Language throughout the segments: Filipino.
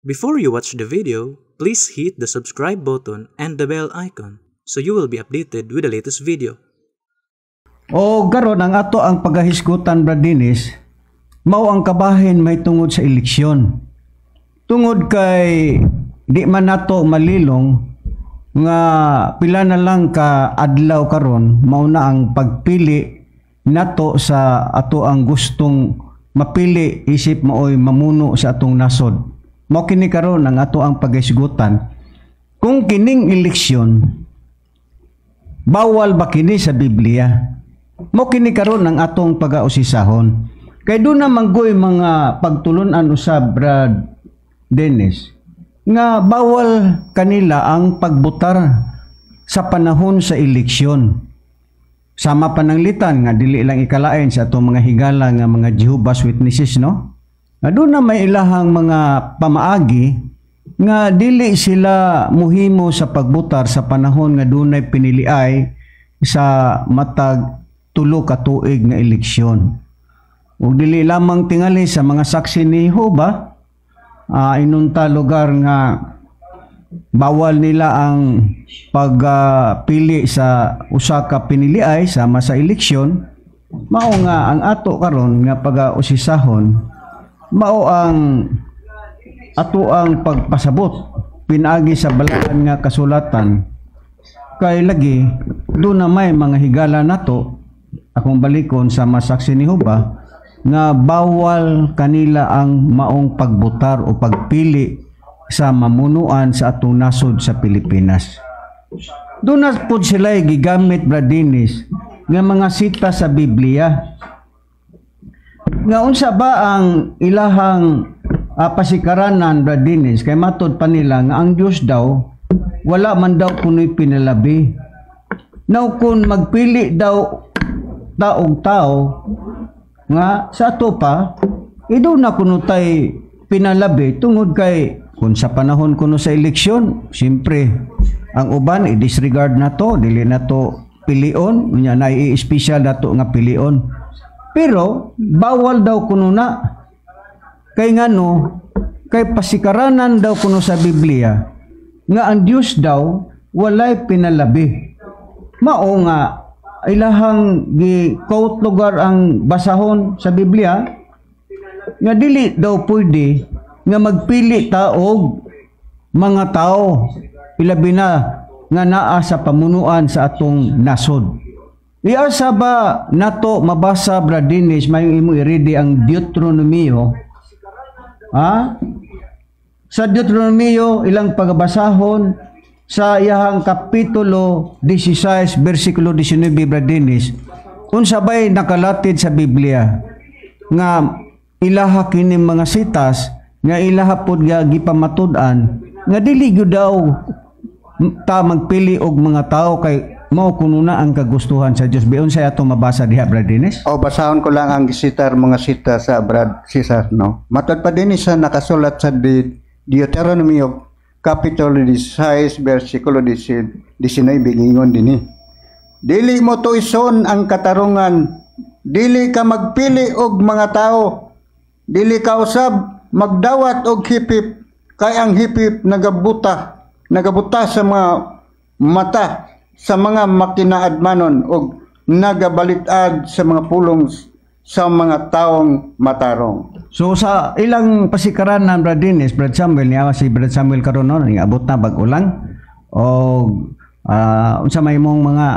Before you watch the video, please hit the subscribe button and the bell icon so you will be updated with the latest video. O garon ang ato ang pagahisgutan, Brad Dennis, mao ang kabahin may tungod sa eleksyon. Tungod kay di man nato malilong nga pila na lang ka adlaw karon, mao na ang pagpili nato sa ato ang gustong mapili isip maoy mamuno sa atong nasod. Mao kini karon ang ato ang paghisgutan. Kung kining eleksyon bawal ba kini sa Biblia? Mao kini karon ang atong pagausisahon. Kay doon na manggoy mga pagtulunan usab, Brad Dennis, nga bawal kanila ang pagbutar sa panahon sa eleksyon. Sama pananglitan nga dili lang ikalain sa atong mga higala nga mga Jehovah's Witnesses, no? Doon na may ilahang mga pamaagi nga dili sila muhimo sa pagbutar sa panahon nga dunay piniliay sa matag tulo ka tuig nga eleksyon. Ug dili lamang tingali sa mga saksi ni Jehova, inunta lugar nga bawal nila ang pagpili sa usa ka piniliay sama sa eleksyon. Mao nga ang ato karon nga pag-usisahon, mao ang ato ang pagpasabot pinaagi sa balaan nga kasulatan. Kay lagi do na may mga higala nato akong balikon sa masaksi ni Jehova nga bawal kanila ang maong pagbutar o pagpili sa mamunuan sa atong nasod sa Pilipinas. Doon na po sila gigamit, Brad Dennis, nga mga sita sa Biblia. Nga unsa ba ang ilahang pasikaranan, Brad Dennis, kay matod pa nila nga ang Diyos daw wala man daw kuno'y pinalabi. Now kung magpili daw taong tao nga sa ato pa, ido na kuno tay pinalabi tungod kay kung sa panahon kuno sa eleksyon, siyempre ang uban i-disregard na to, dili na to pilion, unya na i-special na to nga pilion. Pero bawal daw kuno na kay ngano, kay pasikaranan daw kuno sa Biblia nga ang Dios daw walay pinalabi. Mao nga ilahang gi-quote lugar ang basahon sa Biblia nga dili daw pwede nga magpili ta og mga tao ilabi na nga naa sa pamunuan sa atong nasod. Iasa ba nato mabasa, Brad Dennis, may imo i-ready ang Deuteronomio? Sa Deuteronomio ilang pagbasahon sa iyahang kapitulo 16 versikulo 19, Brad Dennis, unsa bay nakalatid sa Biblia nga ilaha kini mga sitas nga ilaha pod nga gipamatud-an nga dili gyud daw ta magpili og mga tao kay mao kuno na ang kagustuhan sa Dios. Biyon sa ato mabasa diha, Brad Dennis. Basahon ko lang ang gisitar mga sita sa Brad Cesar, no. Matod pa din sa nakasulat sa Deuteronomio Kapitulo 16, versikulo 19, ingon din dili mo tuison ang katarungan, dili ka magpili og mga tao, dili ka usab magdawat og hipip, kay ang hipip nagabuta sa mga mata sa mga makinaadmanon og nagabalitad sa mga pulong sa mga taong matarong. So sa ilang pasikaranan, Brad Dennis, Brad Samuel, niya si Brad Samuel karon no, abot na bag-ulang o unsa may mong mga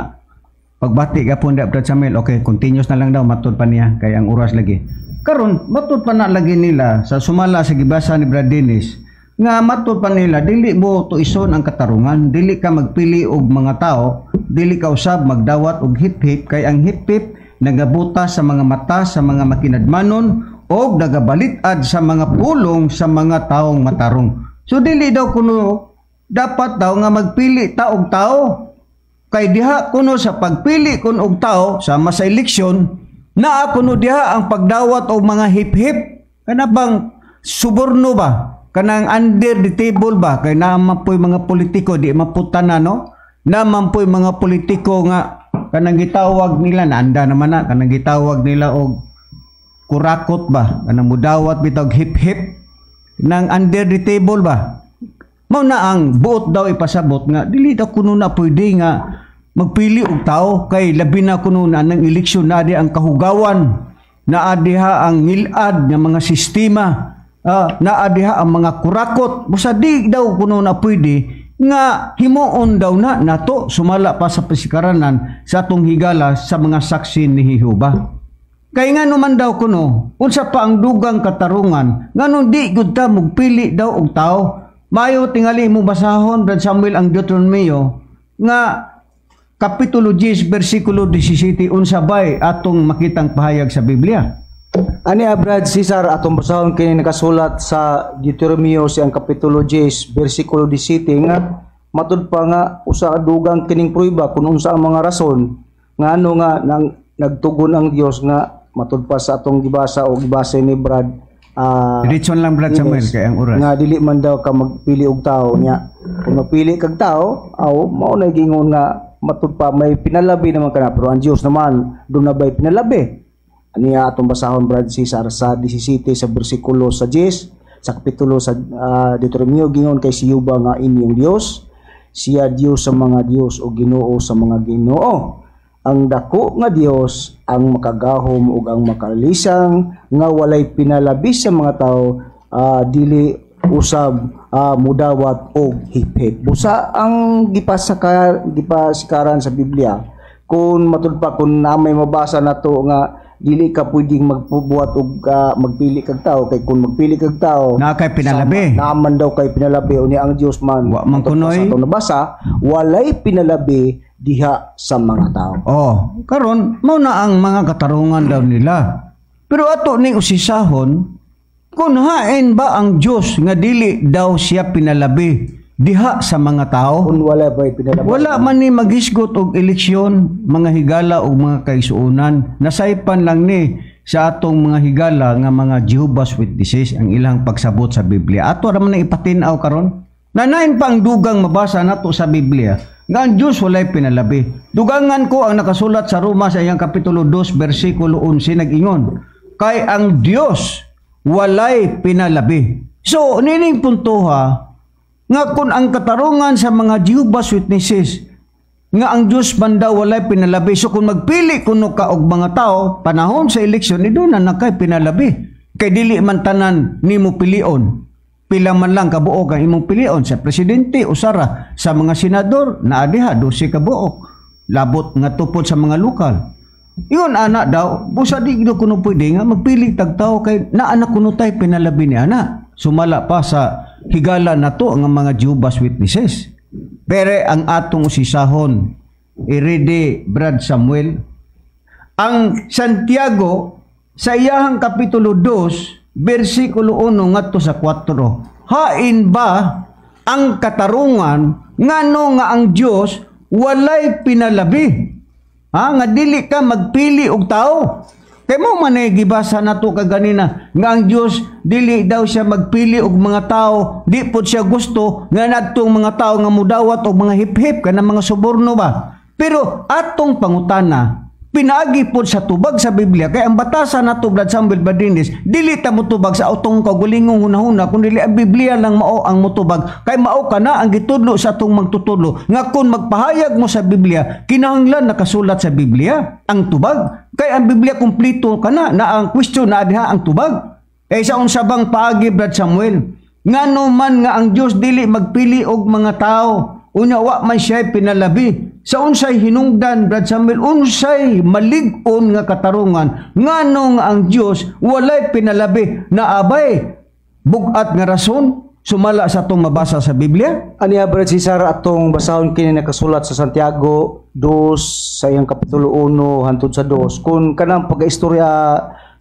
pagbati gapon da, Brad Samuel. Okay, continuous na lang daw, matud pa niya kay ang oras lagi. Karon matud pa na lagi nila sa sumala sa gibasa ni Brad Dennis nga matud pa nila dili mo tuison ang katarungan, dili ka magpili og mga tao, dili ka usab magdawat og hip-hip, kay ang hip-hip nagabuta sa mga mata sa mga makinadmanon o nagabalitad sa mga pulong sa mga taong matarong. So dili daw kuno dapat daw nga magpili ta og tao. Kay diha kuno sa pagpili kun og tao sama sa eleksyon, naa kuno diha ang pagdawat og mga hip-hip. Kana bang suborno ba? Kanang under the table ba? Kay naman po'y mga politiko di maputan na, no? Naman po'y mga politiko nga kanang gitawag nila naanda naman na kanang gitawag nila og kurakot ba kanang mudawat bitog hip-hip ng under the table ba? Mao na ang buot daw ipasabot nga dili daw kuno na pwede nga magpili og tao kay labi na kuno na ng eleksyon na di ang kahugawan, na adiha ang ngilad nga mga sistema, na adiha ang mga kurakot. Busa di daw kuno na pwede nga himuon daw na nato sumala pa sa pasikaranan sa atong higala sa mga saksi ni Jehova. Kay nga naman daw kuno, unsa pa ang dugang katarungan, nganong di gud ta magpili daw og tao. Mayo tingali mo basahon Brad Samuel ang Deuteronomio nga Kapitulo 10, versikulo 17, unsa bay atong makitang pahayag sa Biblia. Ani Brad Cesar atong basahon kini nakasulat sa Deuteronomio siyang Kapitulo 10, versikulo 17 nga matud pa nga usa ka dugang kining prueba kung unsa ang mga rason nga ano nga nagtugon ang Dios nga matud pa sa atong gibasa o gibasa ni Brad. Diretson lang Brad Samuel kay ang oras. Nga dili man daw ka magpili og tao niya. Kung mapili kag tao, mao na gingon nga matud pa may pinalabi naman kana pero ang Dios naman do na bay pinalabi. Aniya atong basahon Brad Cesar sa 17 sa bersikulo sa 10 sa kapitulo sa Deuteronomio gingon kay si Jehova nga inyong Dios, siya Dios sa mga Dios o Ginoo sa mga Ginoo. Ang dako nga Dios ang makagahom ug ang makalisang nga walay pinalabi sa mga tao, dili usab mudawat og hiphip. Busa ang gipasikaran sa Biblia kung matud pa kung may mabasa nato nga dili ka pwedeng magbubuhat og magpili kag tao kay kung magpili kag tao na kay pinalabi naman daw kay pinalabi unya ang Dios man wa man kunoy nabasa walay pinalabi diha sa mga tao. Karon mao na ang mga katarungan daw nila. Pero ato ning usisahon kung hain ba ang Dios nga dili daw siya pinalabi diha sa mga tao? Kung wala ba pinalabi? Wala man ni maghisgot og eleksyon, mga higala o mga kaisuunan. Nasaypan lang ni sa atong mga higala nga mga Jehovah's Witnesses ang ilang pagsabot sa Biblia. Ato ra man ipatinaw karon. Nanain pa ang dugang mabasa nato sa Biblia nga ang Diyos walay pinalabi. Dugangan ko ang nakasulat sa Roma sa iyang Kapitulo 2, versikulo 11, nag-ingon, kay ang Diyos walay pinalabi. So, nining puntuha, nga kung ang katarungan sa mga Jehovah's Witnesses, nga ang Diyos banda walay pinalabi. So, kung magpili kuno ka og mga tao, panahon sa eleksyon, doon na nakay pinalabi. Kay dili man tanan nimo pilion. Pila man lang kabuok ang imong pilion sa presidente o sara sa mga senador na adiha 12 kabuok labot nga tupod sa mga lokal. Iyon ana daw busa di do kuno pwede nga magpili tag tawo kay naa na kuno tay pinalabi ni ana. Sumala pa sa higala nato ang mga Jehovah's Witnesses. Pero ang atong usisahon irede Brad Samuel ang Santiago sa iyahang Kapitulo 2 versikulo 1 ngadto sa 4. Hain ba ang katarungan ngano nga ang Dios walay pinalabi? Nga dili ka magpili og tao. Kay mo man gibasa nato kaganina nga ang Dios dili daw siya magpili og mga tao, di pud siya gusto nga nadtong mga tao nga mudawat og mga hiphip kanang mga suborno ba. Pero atong pangutana pinaagi po sa tubag sa Biblia kay ang batasan nato Brad Samuel Badinis dili ta motubag sa atong kagulingong hunahuna kun dili ang Biblia lang mao ang motubag kay mao kana ang gitudlo sa atong magtutudlo nga kun magpahayag mo sa Biblia kinahanglan nakasulat sa Biblia ang tubag kay ang Biblia kumpleto kana na ang question na diha ang tubag sa unsa bang paagi Brad Samuel ngano man nga ang Dios dili magpili og mga tao unya wa man siya pinalabi sa unsay hinungdan Brad Samuel unsay malig-on nga katarungan ngano nga ang Dios walay pinalabi na abay bugat nga rason sumala sa atong mabasa sa Biblia. Aniya Brad Cesar atong basahon kini nakasulat sa Santiago 2 sa iyang Kapitulo 1 hangtod sa 2 kun kanang pagaistorya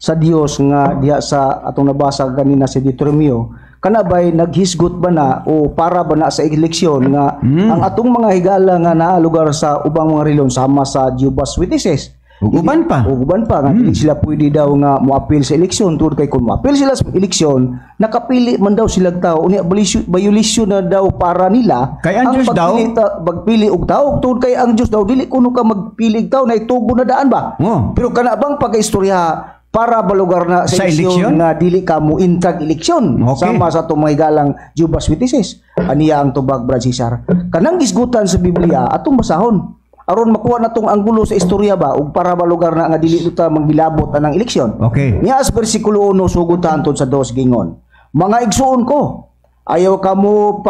sa Dios nga diha sa atong nabasa kanina sa Deuteronomio kana ba'y naghisgot ba na o para ba na sa eleksyon nga ang atong mga higala nga naa lugar sa ubang mga reliyon sama sa Jehovah's Witnesses uban pa nga dili sila pwede daw nga moapil sa eleksyon tungod kay kung moapil sila sa eleksyon nakapili man daw sila tao unya violation na daw para nila kay ang Diyos daw magpili og tao tungod kay ang Diyos daw dili kuno ka magpili og tao na itubo na daan ba pero kana bang pagaistorya para balugar na sa Sa eleksyon? eleksyon nga dili ka mo intag eleksyon Okay. sama sa itong mga higalang Jehovah's Witnesses. Aniya ang tubag, Brad Cesar. Kanang gisgutan sa Biblia atong basahon aron makuha natong anggulo sa istorya ba ug para balugar na nga dili ta manggilabot anang eleksyon. Okay. Niya sa bersikulo 1 sugod ta anton sa 2 gingon. Mga igsuon ko, ayaw kamo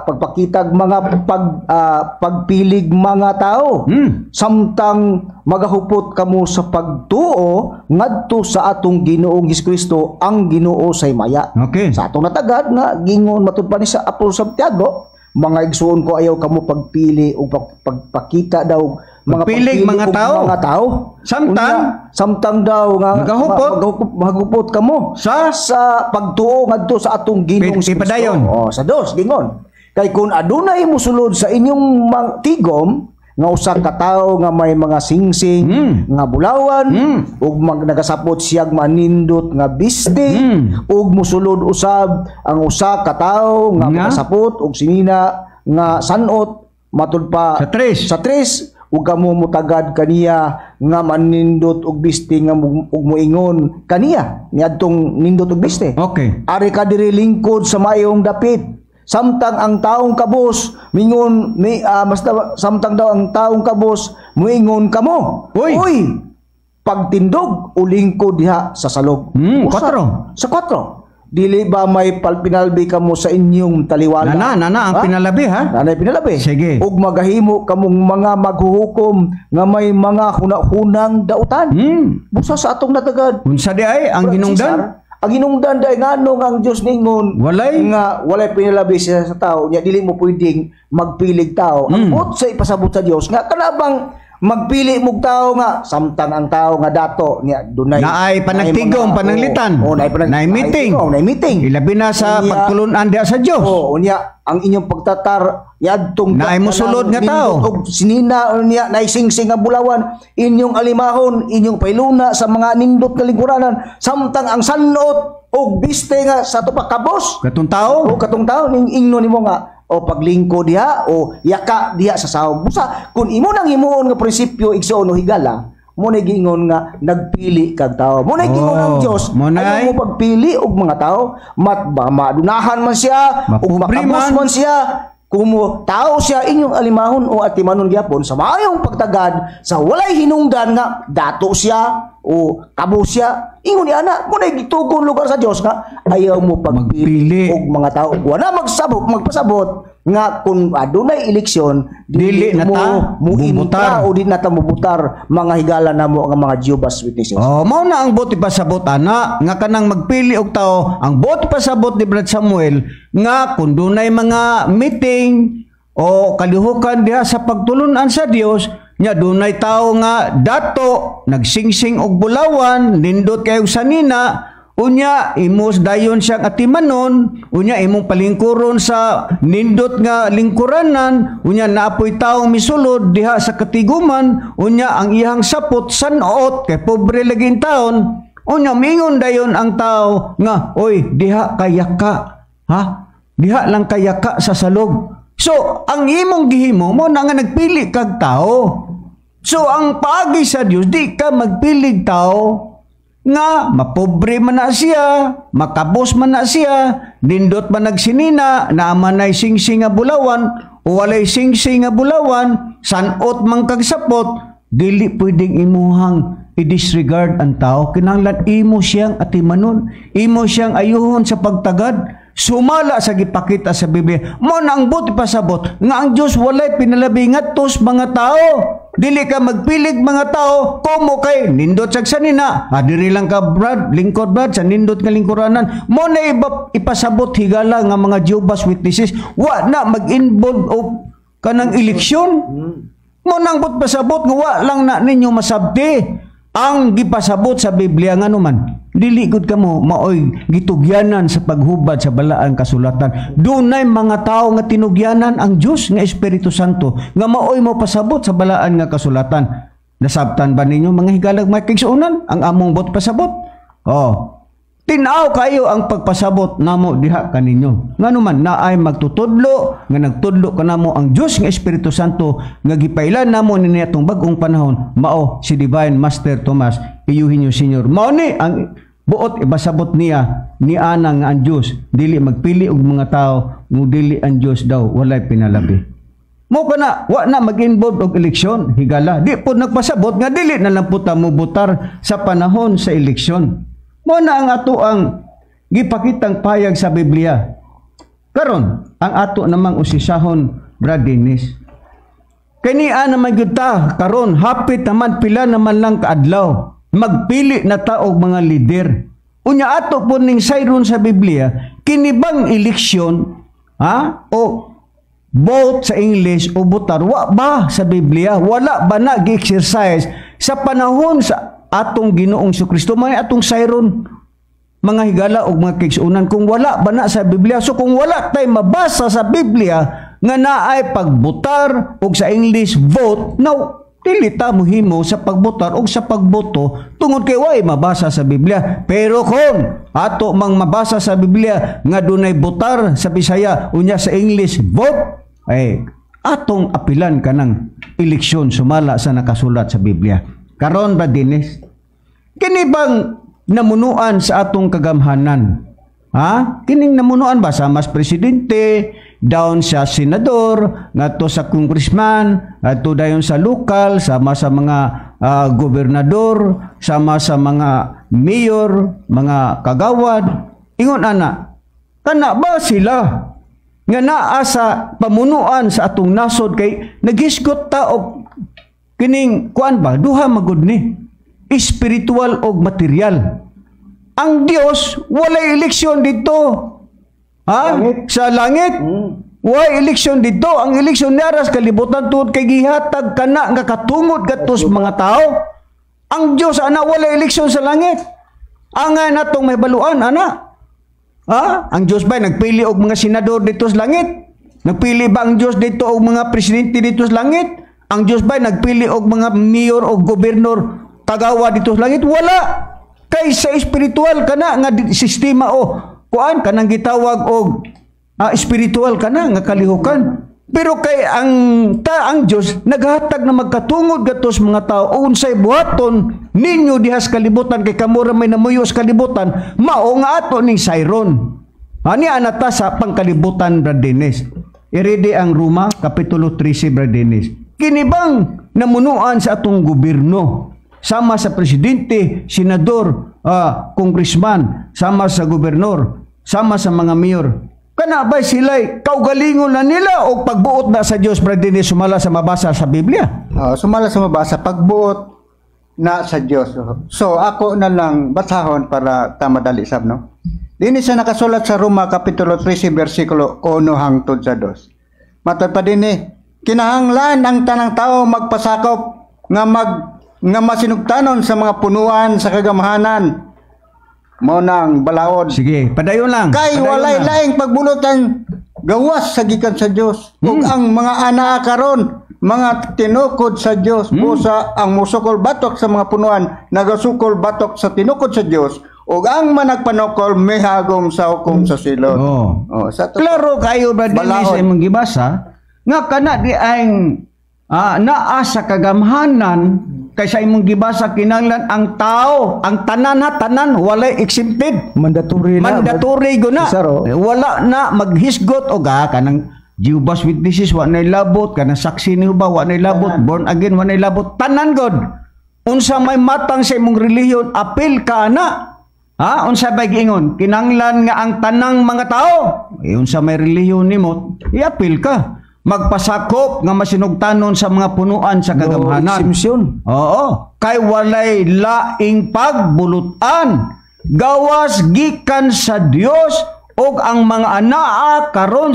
pagpakitag mga pagpilig mga tao. Samtang magahupot kamo sa pagtuo ngadto sa atong Ginoong Hesukristo ang Ginoo say maya. Okay. Sa atong natagad nga gingon matud pa ni sa Apostol Santiago, mga igsuon ko ayaw kamo pagpili o pagpakita daw Pagpilig mga og tao. mga tao. Samtang daw nga magahupot kamo sa pagtuo ngadto sa atong Ginoong Pipadayon. Sa 2 gingon. Kay kung adunay mosulod sa inyong tigom nga usa ka tawo nga may mga singsing nga bulawan ug nagasapot siyag manindot nga biste ug mosulod usab ang usa ka tawo nga nagasapot og sinina nga sanot matud pa Sa tres. ug kamo mutagad kaniya nga manindot og biste nga ug moingon kaniya niadtong nindot og biste. Okay. Ari ka diri lingkod sa mayong dapit. Samtang ang taong kabos mingon samtang daw ang taong kabos moingon kamo. Uy, pagtindog o lingkod diha sa salog. 4. Sa 4. Dili ba may pinalbi kamo sa inyong taliwala? Nana ang pinalabi ha? Nanay pinalabi. Sige. Ug magahimo kamong mga maghuhukom nga may mga hunahunang dautan. Busa sa atong natagad. Unsa di ay ang ginungdan? Ang ginungdan day nganong ang Dios ningon Walay pinalabi siya sa tao, nya dili mo pwedeng magpilig tao. Ang bot sa ipasabot sa Dios nga kanabang magpili mog tao nga samtang ang tao nga dato niya dunay naay panagtigom pananglitan. Naay meeting. Ilabi na sa pagtulunan diha sa Dios. Unya ang inyong pagtatar yadtong naay mosulod nga tao og sinina niya naay singsing nga bulawan inyong alimahon inyong pailuna sa mga nindot nga lingkuranan samtang ang sanot og biste nga sa tupa kabos katong tao ning ingno nimo nga o paglingko diha o yaka diha sa sahog. Busa kun imo nang himuon nga prinsipyo igsoon o higala mo na gingon nga nagpili kag tao. Mo na gingon ang Dios ayaw mo pagpili og mga tao madunahan man siya o makabos man siya kung tao siya inyong alimahon o atimanon gyapon sa maayong pagtagad sa walay hinungdan nga dato siya o kabo siya ingon ni ana mo na gitugon lugar sa Dios nga ayaw mo pagpili og mga tao wala magpasabot nga kung adunay eleksyon dili na ta mubutar o di na ta mubutar mga higala namo nga mga Jehovah's Witnesses. Mao na ang buti pasabot ana nga kanang magpili og tao ang buti pasabot ni Brad Samuel nga kung dunay mga meeting o kalihukan diha sa pagtulunan sa Dios nya dunay tao nga dato nagsingsing og bulawan nindot kay sanina unya imos dayon siyang atimanon unya imong palingkuron sa nindot nga lingkuranan unya naapoy taong misulod diha sa katiguman unya ang iyang sapot sanot kay pobre laging taon unya mingon dayon ang tao nga oy diha kayaka diha lang kayaka sa salog. So ang imong gihimo mo na nga nagpili kag tao. So ang paagi sa Dios di ka magpilig tao nga mapobre man na siya, makabos man na siya, nindot man nagsinina, naaman ay singsing nga bulawan, o walay singsing nga bulawan, sanot man kag sapot, dili pwedeng imuhang i-disregard ang tao. Kinahanglan imo siyang atimanon, imo siyang ayuhon sa pagtagad, sumala sa gipakita sa Biblia. Mo na ang buti pasabot nga ang Dios walay pinalabi ngadtos mga tao. Dili ka magpilig mga tao kumo kay nindot sa sanina. Diri lang ka Brad, lingkod Brad sa nindot nga lingkuranan. Mo na ipasabot higala nga mga Jehovah's Witnesses wa na mag-involve og kanang eleksyon. Mo nang but pasabot nga wa lang na ninyo masabti. Ang gipasabot sa Biblia nga naman dili gud kamo maoy gitugyanan sa paghubad sa balaang kasulatan. Dunay mga tao nga tinugyanan ang Dios nga Espiritu Santo nga maoy mo pasabot sa balaan nga kasulatan. Nasabtan ba ninyo mga higalag may kigsuunan ang among bot pasabot? Tinaw kayo ang pagpasabot namo diha kaninyo. Nganuman naay magtutudlo nga nagtudlo kanamo ang Dios nga Espiritu Santo nga gipailan namo ni atong bag-ong panahon, mao si Divine Master Tomas Eugenio Sr. Mao ni ang buot ibasabot niya ni ana nga ang Dios dili magpili og mga tao, mo dili ang Dios daw walay pinalabi. Mo kana wa na mag-involve og eleksyon, higala. Di po nagpasabot nga dili na lang puta mo butar sa panahon sa eleksyon. Mo na ang ato ang gipakitang payag sa Biblia. Karon, ang ato namang usisahon, Brad Dennis. Kaniya naman yun ta, karon, hapit naman pila naman lang kaadlaw. Magpili na ta og mga lider. Unya ato po ning sayron sa Biblia, kinibang eleksyon, o vote sa English o butar, wa ba sa Biblia? Wala ba na gi-exercise sa panahon sa atong Ginoong Kristo, may atong sayron mga higala o mga kigsunan kung wala ba na sa Biblia. So kung wala tay mabasa sa Biblia nga naay pagbutar o sa English vote, now dili ta mohimo sa pagbutar o sa pagboto tungod kay way mabasa sa Biblia. Pero kung ato mang mabasa sa Biblia nga dunay butar sa Bisaya unya sa English vote, ay atong apilan kanang eleksyon sumala sa nakasulat sa Biblia. Karon ba Dennis, kini bang namunuan sa atong kagamhanan? Kining namunuan ba sa mas presidente, down sa senador, ngadto sa congressman, ngadto dayon sa lokal, sama sa mga gobernador, sama sa mga mayor, mga kagawad. Ingon ana, kana ba sila nga naa sa pamunuan sa atong nasod kay nagisgot ta og kining kuan ba duha magud ni espiritual og material. Ang Dios walay eleksyon dito. Sa langit. Walay eleksyon dito. Ang eleksyon niya sa kalibutan tuod kay gihatag kana nga katungod katos mga tao. Ang Dios ana walay eleksyon sa langit. Angay natong may baluan ana. Ang Dios ba nagpili og mga senador dito sa langit? Nagpili ba ang Dios dito og mga presidente dito sa langit? Ang Diyos ba nagpili og mga mayor o gobernador kagawa dito sa langit? Wala. Kay sa espiritual kana nga sistema o kuan kanang gitawag og espiritual kana nga kalihukan. Pero kay ang Diyos naghatag na magkatungod gatos mga tao o unsay buhaton ninyo diha sa kalibutan kay kamo ra may namuyo sa kalibutan, mao nga ato ning sayron. Ani anata sa pangkalibutan, Brad Dennis. Irede ang Roma kapitulo 13, Brad Dennis. Kinibang namunuan sa atong gobyerno, sama sa presidente, senador, congressman, sama sa gobernador, sama sa mga mayor. Kana ba sila kaugalingon na nila o pagbuot na sa Dios, Brad Dennis, sumala sa mabasa sa Biblia? Sumala sa mabasa, pagbuot na sa Dios. So ako na lang basahon para tamadali sab, no? Dini sa nakasulat sa Roma kapitulo 13 bersikulo 1 hangtod sa 2. Matod pa dinhi, kinahanglan ang tanang tao magpasakop nga masinugtanon sa mga punuan sa kagamhanan. Mao nang balaod. Sige, padayon lang. Kay walay laing pagbulotan gawas sa gikan sa Dios. Ug ang mga anaa karon mga tinukod sa Dios, busa ang musukol batok sa mga punuan, nagasukol batok sa tinukod sa Dios. Ug ang managpanukol mihagom sa hukom sa silot. Klaro kayo ba din sa imong gibasa nga kana di ay naa sa kagamhanan kaysa imong gibasa kinahanglan ang tao, ang tanan walay exempted. Mandatory guna. Wala na maghisgot og kanang Jehovah's Witnesses wa nay labot, kanang saksi ni Jehova wa nay labot, born again wa nay labot, tanan god. Unsa may matang sa imong relihiyon, apil ka ana. Unsa bay giingon? Kinahanglan nga ang tanang mga tao, unsa may relihiyon nimo, iapil ka. Magpasakop nga masinugtanon sa mga punuan sa kagamhanan. Oo. Kay walay laing pagbulutan. Gawas gikan sa Dios og ang mga anaa karon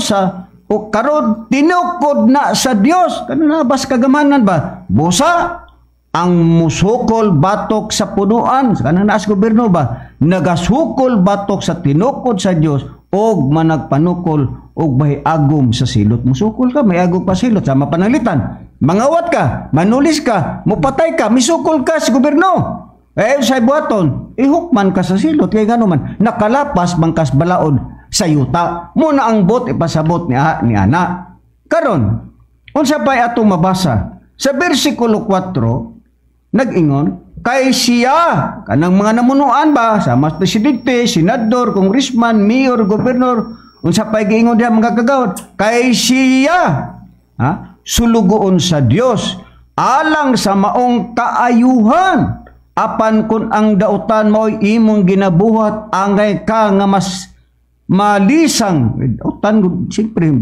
tinukod na sa Dios. Kanang bas kagamhanan ba? Busa ang musukol batok sa punuan, kanang naas gobyerno ba? Nagasukol batok sa tinukod sa Dios og managpanukol og may agom sa silot. Musukol ka, may agom pa silot sa mapanalitan. Mangawat ka, manulis ka, mupatay ka, misukol ka sa gobyerno. Sa buhaton, ihukman ka sa silot kay ngano man nakalapas bangkas balaod sa yuta. Muna ang bot ipasabot ni ana. Karon, unsa pa'y atong mabasa sa bersikulo 4 nag-ingon kay siya kanang mga namunuan ba sa mas presidente, senador, congressman, mayor, gobernador, unsa pa'y giingon diha mga kagawad kay siya sulugoon sa Dios alang sa maong kaayuhan apan kun ang dautan mo'y imong ginabuhat angay ka nga mas malisang dautan siyempre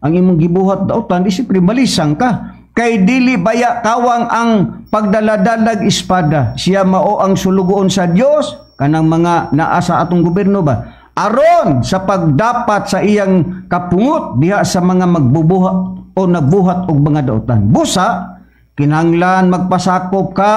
ang imong gibuhat dautan siyempre malisang ka kay dili baya kawang ang pagdaladalag espada siya mao ang sulugoon sa Dios kanang mga naa sa atong gobyerno ba aron sa pagdapat sa iyang kapungot diha sa mga magbubuhat o nagbuhat og mga dautan. Busa, kinahanglan magpasakop ka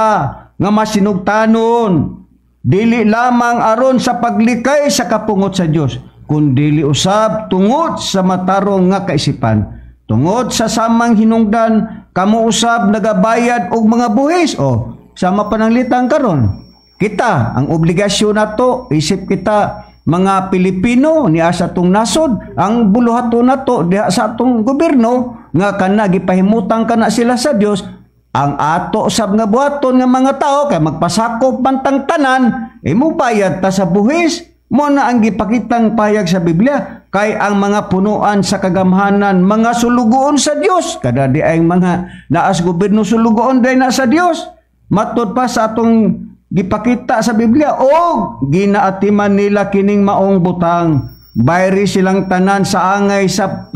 nga masinugtanon. Dili lamang aron sa paglikay sa kapungot sa Dios, kundi usab tungod sa matarong nga kaisipan. Tungod sa samang hinungdan, kamo usab nagabayad og mga buhis. O, sama pananglitan karon. Kita, ang obligasyon nato, isip kita, mga Pilipino niya sa atong nasod, ang buluhato nato diha sa atong gobyerno nga kana gipahimutan kana sila sa Dios, ang ato usab nga buhaton nga mga tao kay magpasakop bantang tanan, imo bayad ta sa buhis. Mo na ang gipakitang payag sa Biblia kay ang mga punuan sa kagamhanan mga sulugoon sa Dios, kada di ay mga naas gobyerno sulugoon day na sa Dios. Matud pa sa atong gipakita sa Biblia o ginaatiman nila kining maong butang bayri silang tanan sa angay sa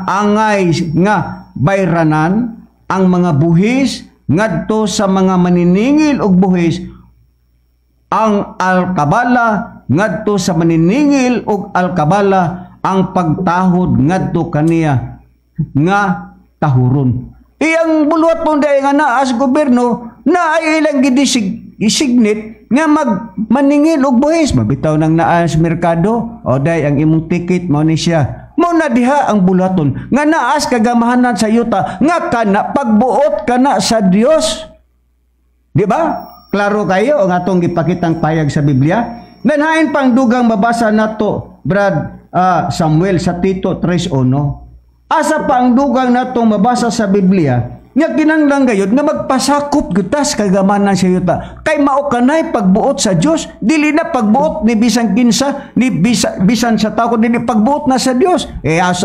angay nga bayranan ang mga buhis ngadto sa mga maniningil og buhis ang alkabala ngadto sa maniningil og alkabala ang pagtahod ngadto kaniya nga tahuron. Iyang buluhat mo dahil nga naas gobyerno na ay ilang gidisignit nga maningil og buhis. Mabitaw ng naas merkado o dahil ang imong ticket mo ni siya. Mo na diha ang buluhaton nga naas kagamahanan sa yuta nga kana pagbuot kana sa Dios. Di ba? Klaro kayo ang atong gipakitang payag sa Biblia. Nanhain pang dugang mabasa nato Brad Samuel sa Tito 3:1. Asa pa ang dugang natong mabasa sa Biblia nga kinahanglan gayud nga magpasakop gutas kagamanan sa yuta kay mao kanay pagbuot sa Dios, dili na pagbuot ni bisan kinsa ni bisan sa tao dili pagbuot na sa Dios.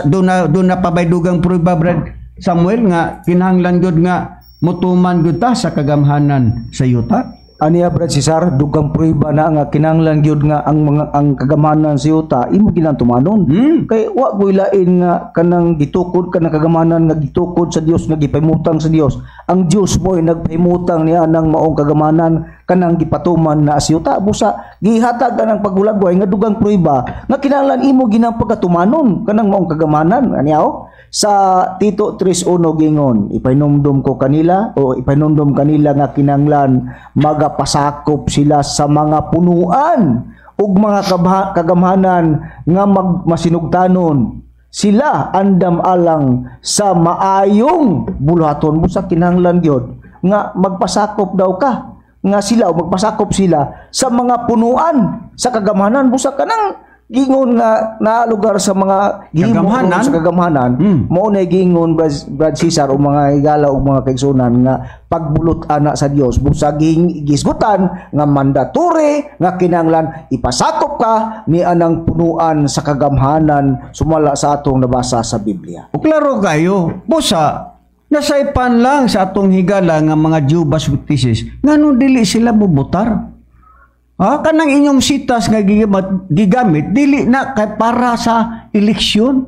Do na pabay dugang prueba Brad Samuel nga kinahanglan gud nga mutuman gutas sa kagamhanan sa yuta. Aniya Brad Cesar, dugang prueba na nga kinahanglan gyud nga ang kagamanan sa yuta imo ginantumanon. Kay wa koy lain nga kanang gitukod kanang kagamanan nga gitukod sa Dios nga gipahimutang sa Dios. Ang Dios mo ay nagpahimutang niya nang maong kagamanan kanang gipatuman na sa yuta. Busa gihatag kanang pagulagway nga dugang prueba nga kinahanglan imo ginang pagatumanon kanang maong kagamanan. Aniya sa Tito 3:1 gingon, ipainumdum ko kanila o ipainumdum kanila nga kinahanglan magapasakop sila sa mga punuan ug mga kagamhanan nga masinugtanon. Sila andam alang sa maayong buluhaton. Busa kinahanglan gyud nga magpasakop daw ka nga sila o magpasakop sila sa mga punuan sa kagamhanan. Busa kanang gingon nga na lugar sa mga kagamhanan sa kagamhanan mao na gingon Brad Cesar o mga higala o mga kaigsunan nga pagbulot ana sa Dios busa gisgutan nga mandatory nga kinahanglan ipasakop ka ni anang punuan sa kagamhanan sumala sa atong nabasa sa Biblia. O klaro kayo busa nasaypan lang sa atong higala nga mga Jehovah's Witnesses ngano dili sila mubutar. Kanang inyong sitas nga gigamit dili na kay para sa eleksyon.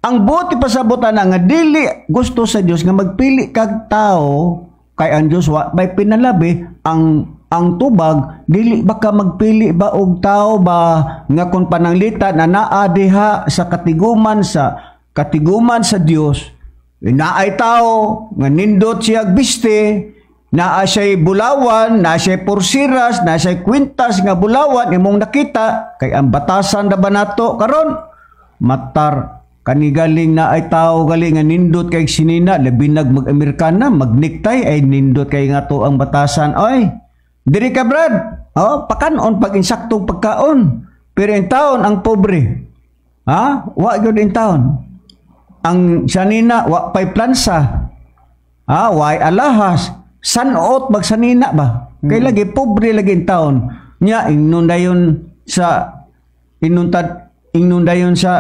Ang buti pasabutan na nga dili gusto sa Dios nga magpili kag tao kay ang Dios wa may pinalabi ang tubag dili baka magpili ba og tao ba nga kun pananglitan na naa diha sa katiguman sa Dios. Naay tao nga nindot siya biste naa siya'y bulawan, naa siya'y porsiras, naa siya'y kwintas nga bulawan, imong nakita, kay ang batasan na ba nato karon matar, kanigaling na ay tao galing nga nindot kay sinina, labinag mag-Amerikana, magniktay, ay nindot kay nga to ang batasan, oy, diri ka Brad, pakanon pag insaktong pagkaon. Pero in taon ang pobre. Wa gyud in taon. Ang sanina wa pay plansa. Wa alahas. Sanot magsanina ba? Kay lagi pobre lagi in taon. Nya inundayon sa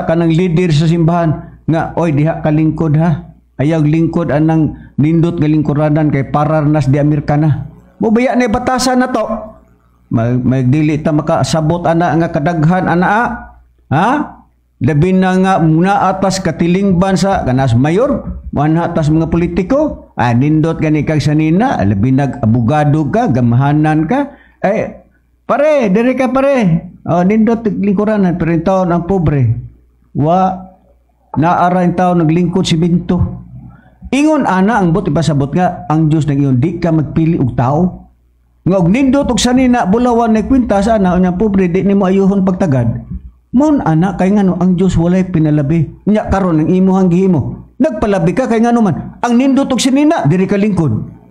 kanang leader sa simbahan nga oy diha ka lingkod ha. Ayaw lingkod anang nindot nga lingkuranan kay pararnas di Amerikana. Mubaya na batasan na to. Magdili ta makasabot ana nga kadaghan ana. Labi na nga muna atas katilingban sa kanas mayor, muna atas mga politiko, nindot gani kag sanina, labi nag abogado ka, gamahanan ka. Pare, diri ka pare. Nindot lingkuranan pero taon ang pobre. Naara yung taon naglingkod si Binto. Ingon ana ang buti pasabot nga ang Dios nang iyon di ka magpili og tao. Nga og nindot og sanina bulawan na kwintas ana unya pobre di nimo ayuhon pagtagad. Mon ana kay ngano ang Dios walay pinalabi. Nya karon ang imuhang gihimo. Nagpalabi ka kay ngano man. Ang nindot og sanina diri ka lingkod.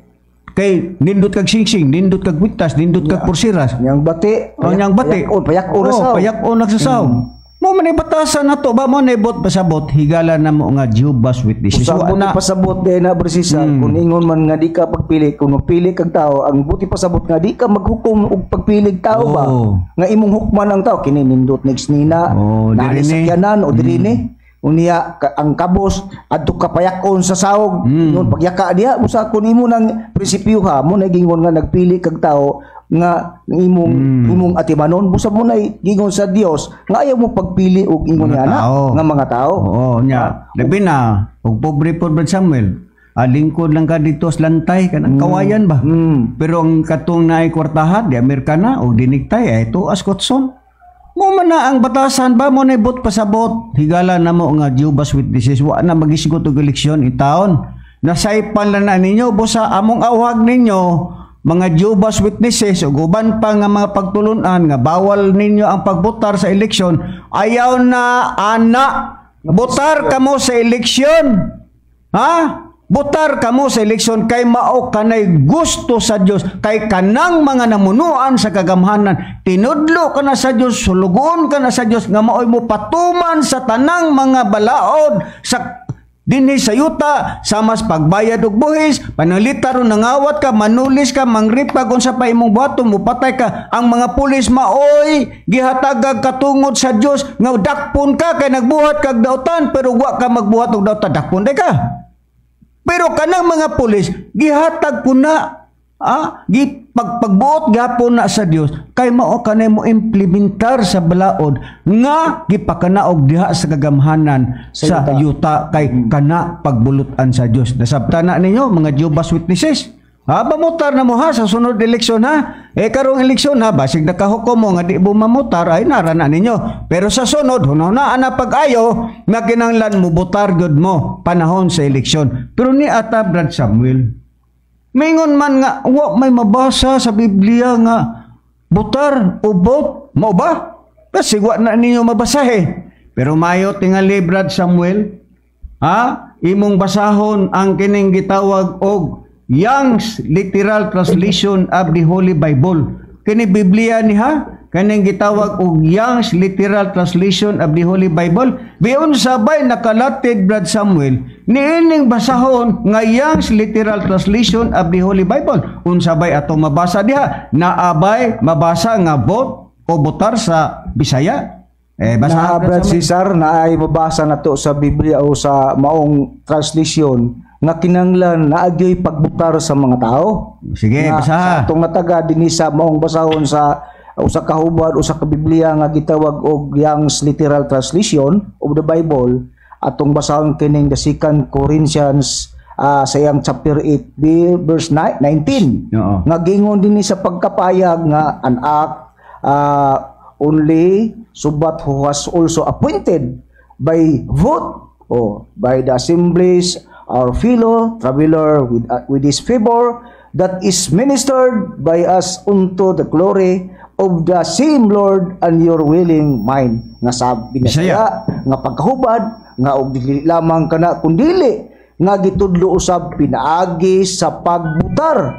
Kay nindot kag singsing, nindot kag kwintas, nindot kag porsiras. Yang bati. Yang bati. Payak-on rasaw. Payak-on nagsasaw. Mo man batasan nato ba mo naibot pasabot higala na mo nga Jehovah's Witnesses. Usab buti pasabot day na bersisa kung ingon man nga di ka pagpili kung mapili kag tao ang buti pasabot nga di ka maghukom og pagpili tao ba nga imong hukman ang tao kini nindot next nina na sakyanan o diri ni unya ang kabos adto ka payak-on sa sahog ingon pagyaka diha usa kun imo nang prinsipyo ha mo nagingon nga nagpili kag tao nga imong atimanon busab mo nay gingon sa Dios nga ayaw mo pagpili og ingon niya nga mga tao. Nya labi na og pobre Brad Samuel lingkod lang ka dito sa lantay kanang kawayan ba. Pero ang katong naay kwartahan di Amerikana og dinigtay ito askotson. Mo man na ang batasan ba mo naibot pasabot higala na mo nga Jehovah's Witnesses wa na magisgot og eleksyon in taon. Nasaypan lang na ninyo busa among awhag ninyo mga Jehovah's Witnesses o uban pa nga mga pagtulunan nga bawal ninyo ang pagbotar sa eleksyon, ayaw na ana. Botar kamo sa eleksyon. Botar kamo sa eleksyon kay mao kanay gusto sa Dios kay kanang mga namunuan sa kagamhanan tinudlo ka na sa Dios sulugon ka na sa Dios nga maoy mo patuman sa tanang mga balaod sa dinhi sa yuta samas pagbayad og buhis panalita ron nangawat ka manulis ka mangripag unsa pa imong buhaton mupatay ka ang mga pulis maoy gihatagag katungod sa Dios nga dakpon ka kay nagbuhat kag dautan pero wa ka magbuhat og dautan dakpon day ka pero kanang mga pulis gihatag puna pagbuot gapon na sa Dios kay mao kanay mo implementar sa balaod nga gipakanaog diha sa kagamhanan sa yuta kay kana pagbulotan sa Dios. Nasabtan na ninyo mga Jehovah's Witnesses. Mamutar na mo sa sunod eleksyon karong eleksyon basig nakahukom mo nga di mo mamutar ay nara na ninyo. Pero sa sunod hunahunaan na pag-ayo nga kinahanglan mo botar gyud mo panahon sa eleksyon. Pero ni ata Brad Samuel mingon man nga wa may mabasa sa Biblia nga butar o bot mo ba? Kasi wa na ninyo mabasahe. Pero mayo tingali Brad Samuel imong basahon ang kining gitawag og Young's Literal Translation of the Holy Bible. Kini Biblia ni kaning gitawag og Young's Literal Translation of the Holy Bible. Biyon sabay nakalatid Brad Samuel niining basahon nga Young's Literal Translation of the Holy Bible. Unsabay ato mabasa diha naabay mabasa nga bot o botar sa Bisaya. Basa Brad Cesar na ay mabasa nato sa Biblia o sa maong translation nga kinanglan naagyoy pagbutar sa mga tao. Sige, basa. Atong nataga dinhi sa maong basahon sa usa ka hubad usa ka Biblia nga gitawag og Young's Literal Translation of the Bible atong basahon kining the 2 Corinthians sa iyang chapter 8 verse 19 nga gingon dinhi sa pagkapayag nga an act only subat who was also appointed by vote by the assemblies our fellow traveler with his favor that is ministered by us unto the glory of the same Lord and your willing mind. Nga sabi niya nga pagkahubad nga og dili lamang kana kundili nga gitudlo usab pinaagi sa pagbutar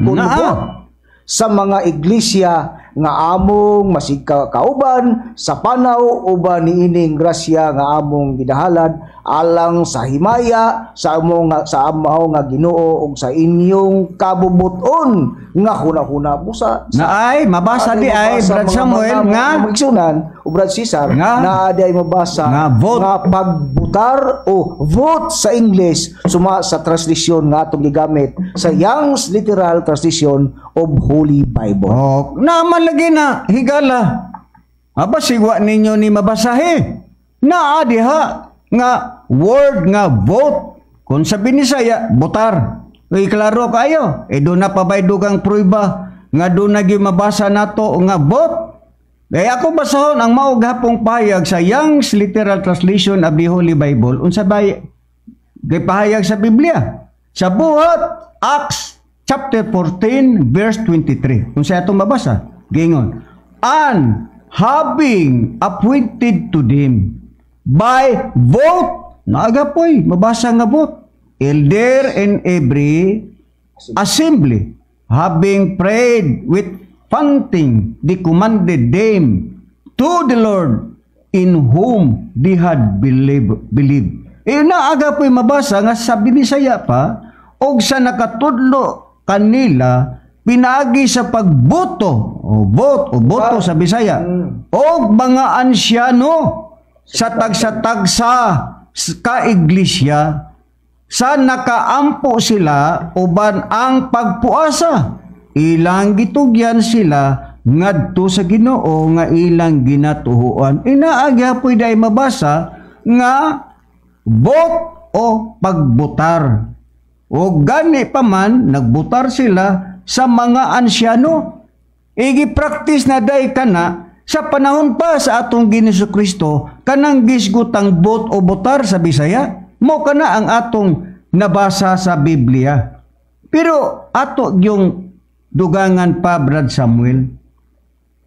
sa mga iglesia nga among masigka kauban sa panaw uban niining grasya nga among gidahalad alang sa himaya sa amaw nga Ginoo ug sa inyong kabubuton nga hunahuna busa Na ay mabasa di ay Brad Samuel nga magsunan o Brad Cesar Nga. na di ay mabasa Nga vote. nga pagbutar o vote sa English suma sa translisyon nga atong gigamit sa Young's Literal Translation of Holy Bible. oh, naman lagi na higala. Aba sigwa ninyo ni mabasahe. Naa diha nga word nga vote. Kung sa Binisaya, botar. Uy, klaro kayo. Do na pabay dugang pruiba nga do na mabasa nato nga vote. Ako basahon ang maog hapong pahayag sa Young's Literal Translation of the Holy Bible unsa bay gipahayag sa Biblia. Sa buhat Acts chapter 14 verse 23. Unsa atong mabasa? Gingon, "And having appointed to them by vote," naagapoy mabasa nga vote, "elder in every assembly, having prayed with fasting, they commanded them to the Lord in whom they had believed." Naaga po'y mabasa nga sa Binisaya pa, og sa nakatudlo kanila, pinagi sa pagboto, o boto sa Bisaya, og mga ansyano sa tagsa-tagsa ka-iglesia, sa nakaampo sila uban ang pagpuasa. Ilang gitugyan sila ngadto sa Ginoo nga ilang ginatuhuan. Inaagya po'y day mabasa nga vote o pagbutar. O gani pa man, nagbutar sila sa mga ansyano. Igi-practice na day kana sa panahon pa sa atong Ginoong Kristo, kanang gisgutang vote o butar sa Bisaya. Mo kana ang atong nabasa sa Biblia. Pero ato yung dugangan pa, Brad Samuel.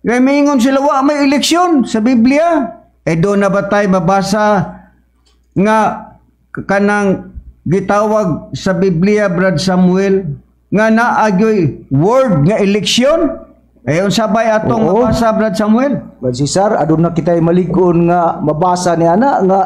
Kaya maingon sila, wa may eleksyon sa Biblia. Doon na ba tayo mabasa nga kanang gitawag sa Biblia, Brad Samuel, nga naagyoy word nga eleksyon? Sabay atong mabasa, Brad Samuel. Brad Cesar, adun na kita'y maligon nga mabasa ni ana nga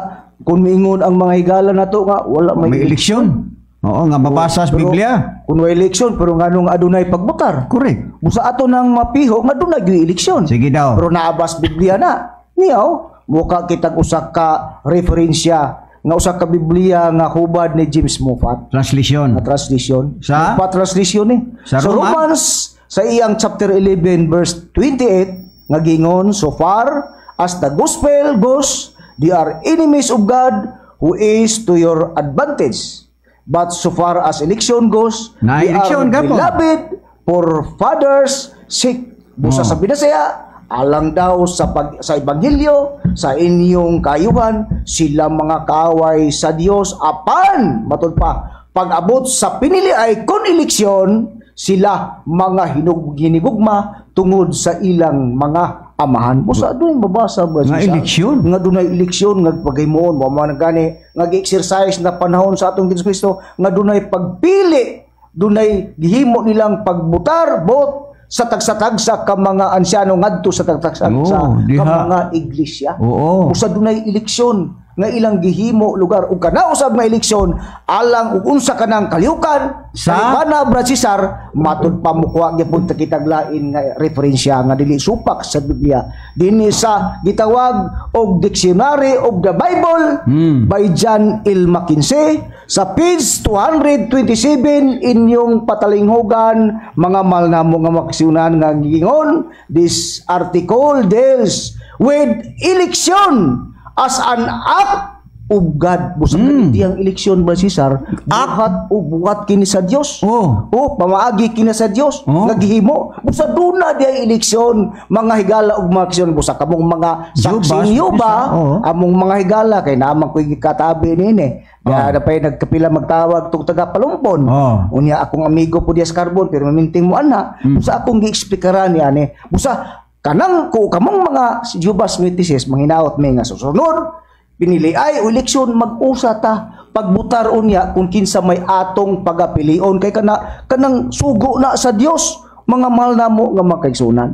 kung miingon ang mga higala nato nga wala May eleksyon. Oo, nga mabasa sa Biblia. Kung may eleksyon, pero nga nung adunay pagbutar. Correct. Busa ato nang mapiho, nga doon yung eleksyon. Sige daw. Pero naabas Biblia na. Niyaw, mukha kitang usak ka referensya nga usak ka Biblia nga hubad ni James Moffat. Translation. Na translation. Sa? Moffat translation Sa so, Roma? Romans, sa iyang chapter 11 verse 28, nga gingon, "So far as the gospel goes, they are enemies of God who is to your advantage. But so far as election goes, Na they eleksyon are ka po. beloved for fathers' sake." Busa sa Binasaya, alang daw sa Ebanghelyo, sa inyong kayuhan, sila mga kaaway sa Dios apan, matod pa, pag-abot sa pinili ay kon eleksyon, sila mga hinigugma tungod sa ilang mga amahan. Busa doon mabasa ba Nga eleksyon? Nga doon ay eleksyon, nga pagaymoon, mga gani, nga exercise na panahon sa atong Ginoong Kristo, nga doon ay pagpili, doon ay gihimo nilang pagbutar, bot, sa tagsa-tagsa ka mga ansyano ngadto sa tagsa-tagsa ka mga iglesia. Oo. Usa dunay eleksyon nga ilang gihimo lugar ug kana usab nga eleksyon alang ug unsa kanang kalihukan sa kana Brad Cesar matud pa mukha gyapon ta kitag lain nga referensya nga dili supak sa Biblia dinhi sa gitawag og Dictionary of the Bible by John L. Mackenzie sa page 227 inyong patalinghogan mga malnamo nga maksiunan nga gingon, "This article deals with election as an act of God." Busa diyang eleksyon ba Cesar? Buhat o buhat kini sa Dios. Oh. O pamaagi kini sa Dios. Nagihimo. Busa duna diyang eleksyon mga higala og mga aksyon busa kamong mga saksinyo ba among mga higala kay naman ko gikatabi nini. Kaya napay nagkapila magtawag tug taga Palumpon. Unya akong amigo po Dias Carbon pero maminting mo ana. Busa akong gi-explikaran ni ani. Busa kanang ko kamong mga Jehovah's Witnesses manginaot may nga susunod pinili ay eleksyon mag-usa ta pagbutar unya kung kinsa may atong pagapilion kay kanang sugo na sa Dios mga mahal na mo nga makaigsunan.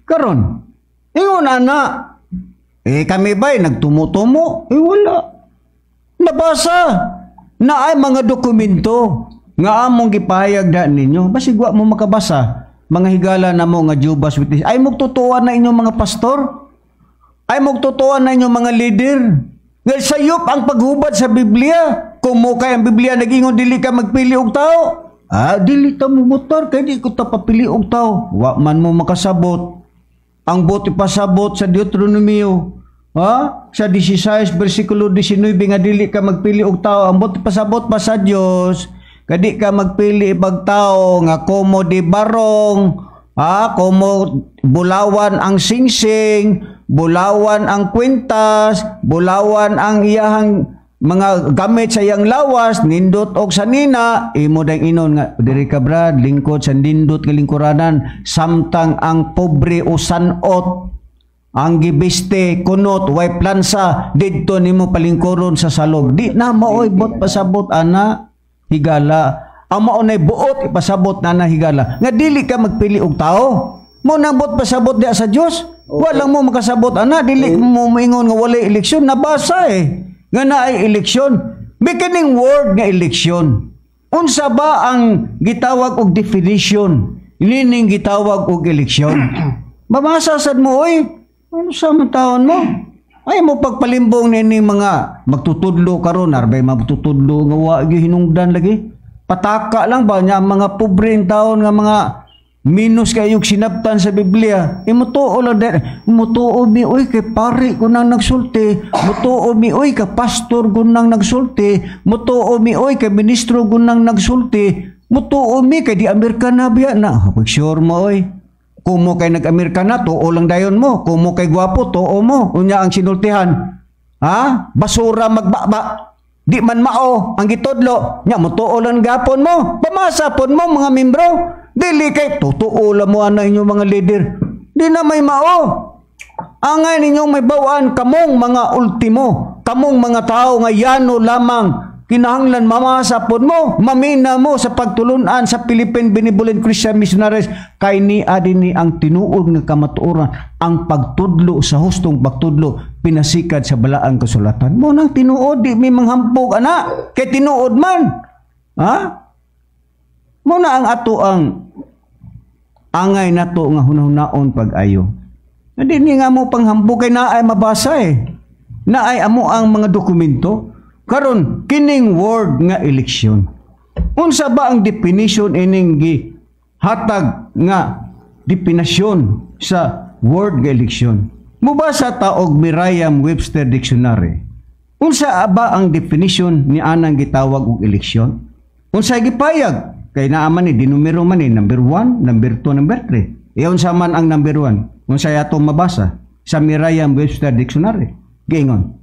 Karon, ingon ana, kami ba'y nagtumutumo? Wala. Nabasa na ay mga dokumento nga among gipahayag na ninyo. Basig wa mo makabasa. Mga higala na mo nga Jehovah's Witness. Ay magtutuan na inyong mga pastor. Ay magtutuan na inyong mga leader. Nga sayop ang paghubad sa Biblia. Kung mo kay ang Biblia nag-ingon dili ka magpili og tao. Dili ta mo motor kay di ko ta papili og tao. Wa man mo makasabot. Ang buti pasabot sa Deuteronomio, sa 16 versikulo 19 nga dili ka magpili og tao. Ang buti pasabot pa sa Dios, kadi ka magpili ibang tao nga komo di barong, komo bulawan ang singsing, bulawan ang kwintas, bulawan ang iyahang mga gamit sa iyang lawas, nindot og sanina, imo dang inon nga diri ka brad, lingkod sa nindot nga lingkuranan, samtang ang pobre o sanot, ang gibiste, kunot, way plansa, didto nimo palingkuron sa salog. Di na maoy bot pasabot ana higala. Ang maunay buot ipasabot na higala. Nga dili ka magpili og tao. Mo nang bot pasabot diya sa Dios. Walang mo makasabot ana, dili mo moingon nga walay eleksyon, nabasa nga na ay eleksyon. Bikaning word nga eleksyon. Unsa ba ang gitawag og definition? Inining gitawag og eleksyon. Mamasa sad mo, ano sa man taon mo? Ay mo pagpalimbong nini mga magtutudlo karon, arbay magtutudlo nga wa gyud hinungdan lagi. Pataka lang ba nya mga pobre taon nga mga minus kayong sinabtan sa Biblia. Mutuo lang din. Mutuo mi, kay pari ko nang nagsulti. Mutuo mi, kay pastor ko nang nagsulti. Mutuo mi, kay ministro ko nang nagsulti. Mutuo mi, kay di Amerikana biya na. Sure mo, Kung mo kay nag-Amerikana, tuo lang dayon mo. Kung mo kay gwapo, tuo mo. Unya ang sinultihan. Basura magbaba. Di man mao ang gitudlo. Nya, mutuo lang gapon mo. Pamasa pon mo, mga membro. Dili kay totoo lang mo ana inyong mga leader. Di na may mao. Angay ninyong may bawaan kamong mga ultimo. Kamong mga tao nga yano lamang. Kinahanglan mamasapon mo. Mamina mo sa pagtulunan sa Philippine Benevolent Christian Missionaries. Kay ni adin ni ang tinuod nga kamatuoran. Ang pagtudlo sa hustong pagtudlo. Pinasikad sa balaang kasulatan. Mo nang tinuod. Di may manghampog ana. Kay tinuod man. Muna ang ato ang angay nato nga hunahuna-on pag-ayo. Hindi ni nga mo panghambog kay naay mabasa Naay amo ang mga dokumento. Karon kining word nga eleksyon. Unsa ba ang definition ining hatag nga definasyon sa word nga eleksyon? Mubasa ta og Merriam-Webster Dictionary. Unsa ba ang definition ni anang gitawag og eleksyon? Unsa gipayag? Kay naaman dinumero man number 1, number 2, number 3. Iyon sa man ang number 1. Kung sa yato mabasa sa Merriam-Webster Dictionary. Gingon.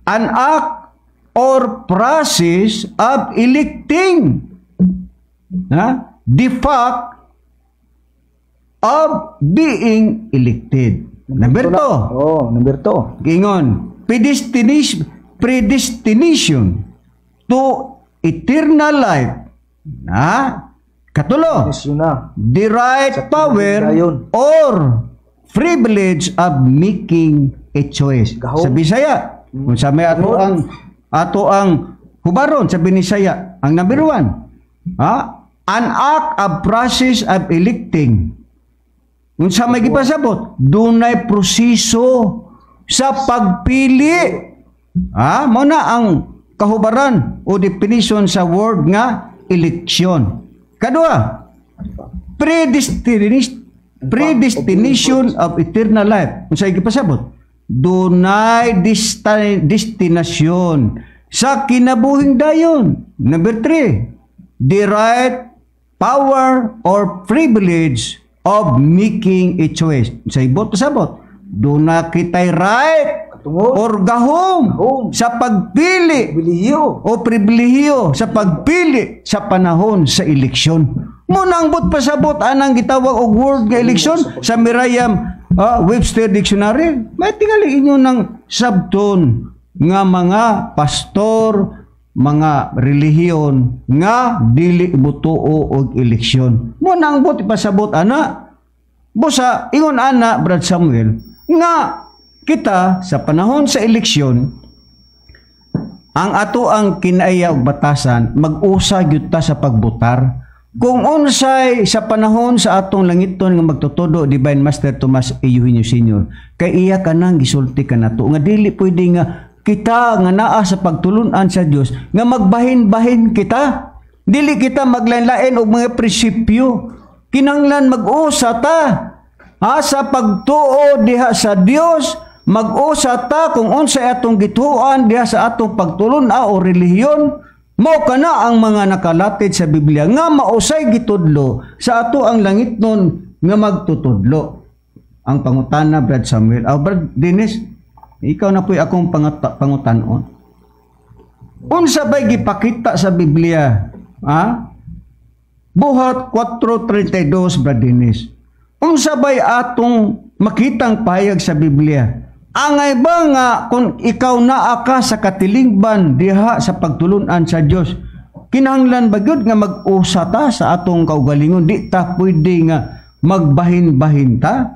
An act or process of electing. The fact of being elected. Number 2. Number 2. Gingon. Predestination to eternal life. Katulo, the right power or privilege of making a choice. Sa Bisaya, kung sa may ato ang hubaron sa Binisaya, ang number 1, an act of process of electing. Kung sa may gipasabot, dunay proseso sa pagpili. Muna ang kahubaran o definition sa word nga eleksyon. Kadua, predestination of eternal life. Kung sa'yo pasabot, dunay destinasyon sa kinabuhing dayon. Number 3, the right power or privilege of making a choice. Kung sa'yo pasabot, dunay kitay right or gahom sa pagpili o pribilehiyo sa pagpili sa panahon sa eleksyon. Munang but pasabot anang gitawag og word nga eleksyon sa Merriam-Webster Dictionary. May tingali inyo ng sabton nga mga pastor, mga relihiyon nga dili butuo og eleksyon. Mo nang buti pasabot ana. Busa ingon ana Brad Samuel nga kita sa panahon sa eleksyon ang ato ang kinaiya og batasan mag-usa gyud ta sa pagbotar. Kung unsay sa panahon sa atong langiton nga magtutudo Divine Master Tomas A. Eugenio Sr. kay iya kanang gisulti kanato nga dili pwede nga kita nga naa sa pagtulunan sa Dios nga magbahin-bahin kita. Dili kita maglain-lain og mga prinsipyo. Kinanglan mag-usa ta sa pagtuo diha sa Dios, mag-usa ta kung unsay atong gituan diha sa atong pagtuluna o relihiyon. Mao kana ang mga nakalatid sa Biblia nga mausay gitudlo sa ato ang langitnon nga magtutudlo. Ang pangutana Brad Samuel, Brad Dennis, ikaw na po'y akong pangutanon. Unsa ba'y gipakita sa Biblia? Buhat 4:32 Brad Dennis. Unsa ba'y atong makitang pahayag sa Biblia? Angay ba nga kung ikaw naa ka sa katilingban diha sa pagtulunan sa Dios, kinahanglan ba gyud nga mag-usa ta sa atong kaugalingon? Di ta pwede nga magbahin-bahin ta.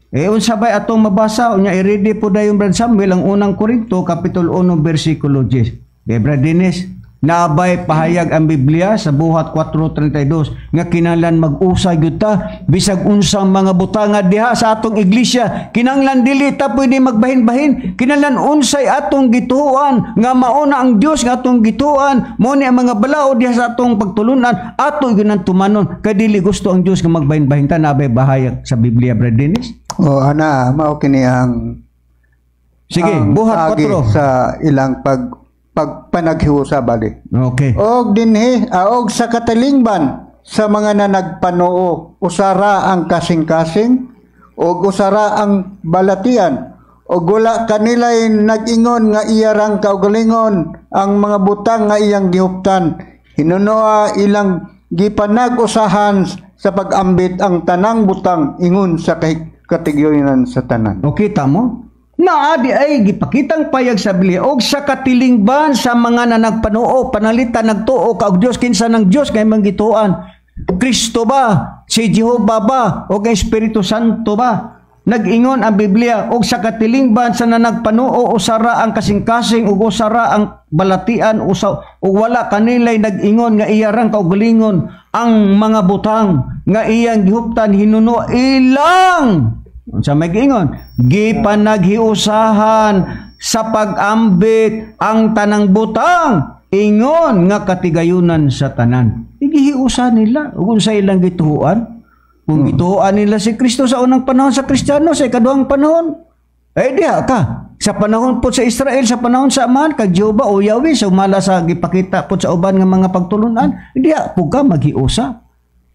Unsa ba'y atong mabasa? Unya i-ready po dayon Brad Samuel ang unang Korinto kapitulo 1 bersikulo 10. Brad Dennis, naabay pahayag ang Biblia sa buhat 4:32 nga kinahanglan mag-usa gyud ta bisag unsang mga butanga diha sa atong iglesia. Kinahanglan dili ta pwede magbahin-bahin. Kinahanglan unsay atong gituan nga mauna ang Dios nga atong gituan, mo ni ang mga balao diha sa atong pagtulunan ato gyud tumanon kay dili gusto ang Dios nga magbahin-bahin ta. Naabay bahayag sa Biblia Brad Dennis. Ana mao kini ang sige buhat 4 sa ilang pagpanaghiusa bali. Okay. Og dinhi og sa katilingban sa mga nanagpanoo usara ang kasing-kasing og usara ang balatian og wala kanilay nag-ingon nga iyarang kaugalingon ang mga butang nga iyang gihuptan. Hinunoa ilang gipanag-usahan sa pag-ambit ang tanang butang ingon sa katigyonan sa tanan. O kita mo? Naadi ay gipakitang payag sa Biblia og sa katilingban sa mga nanagpanuo panalita nagtuo kaog Dios kinsa ng Dios kay manggituan. Kristo ba? Si Jehova ba? O kay Espiritu Santo ba? Nag-ingon ang Biblia og sa katilingban sa nanagpanuo usara ang kasing-kasing ug usara ang balatian ug wala kanilay nag-ingon nga iyarang kaugalingon ang mga butang nga iyang gihuptan hinuno ilang sa may giingon gipanaghiusahan sa pag-ambit ang tanang butang ingon nga katigayunan sa tanan. Igihiusa nila ug sa ilang gituan. Kung gituan nila si Kristo sa unang panahon sa Kristiyano sa ikaduhang panahon, diha ka. Sa panahon po sa Israel, sa panahon sa Amahan, kag Jehova o Yahweh, sumala sa gipakita po sa uban nga mga pagtulunan, diha po ka maghiusa.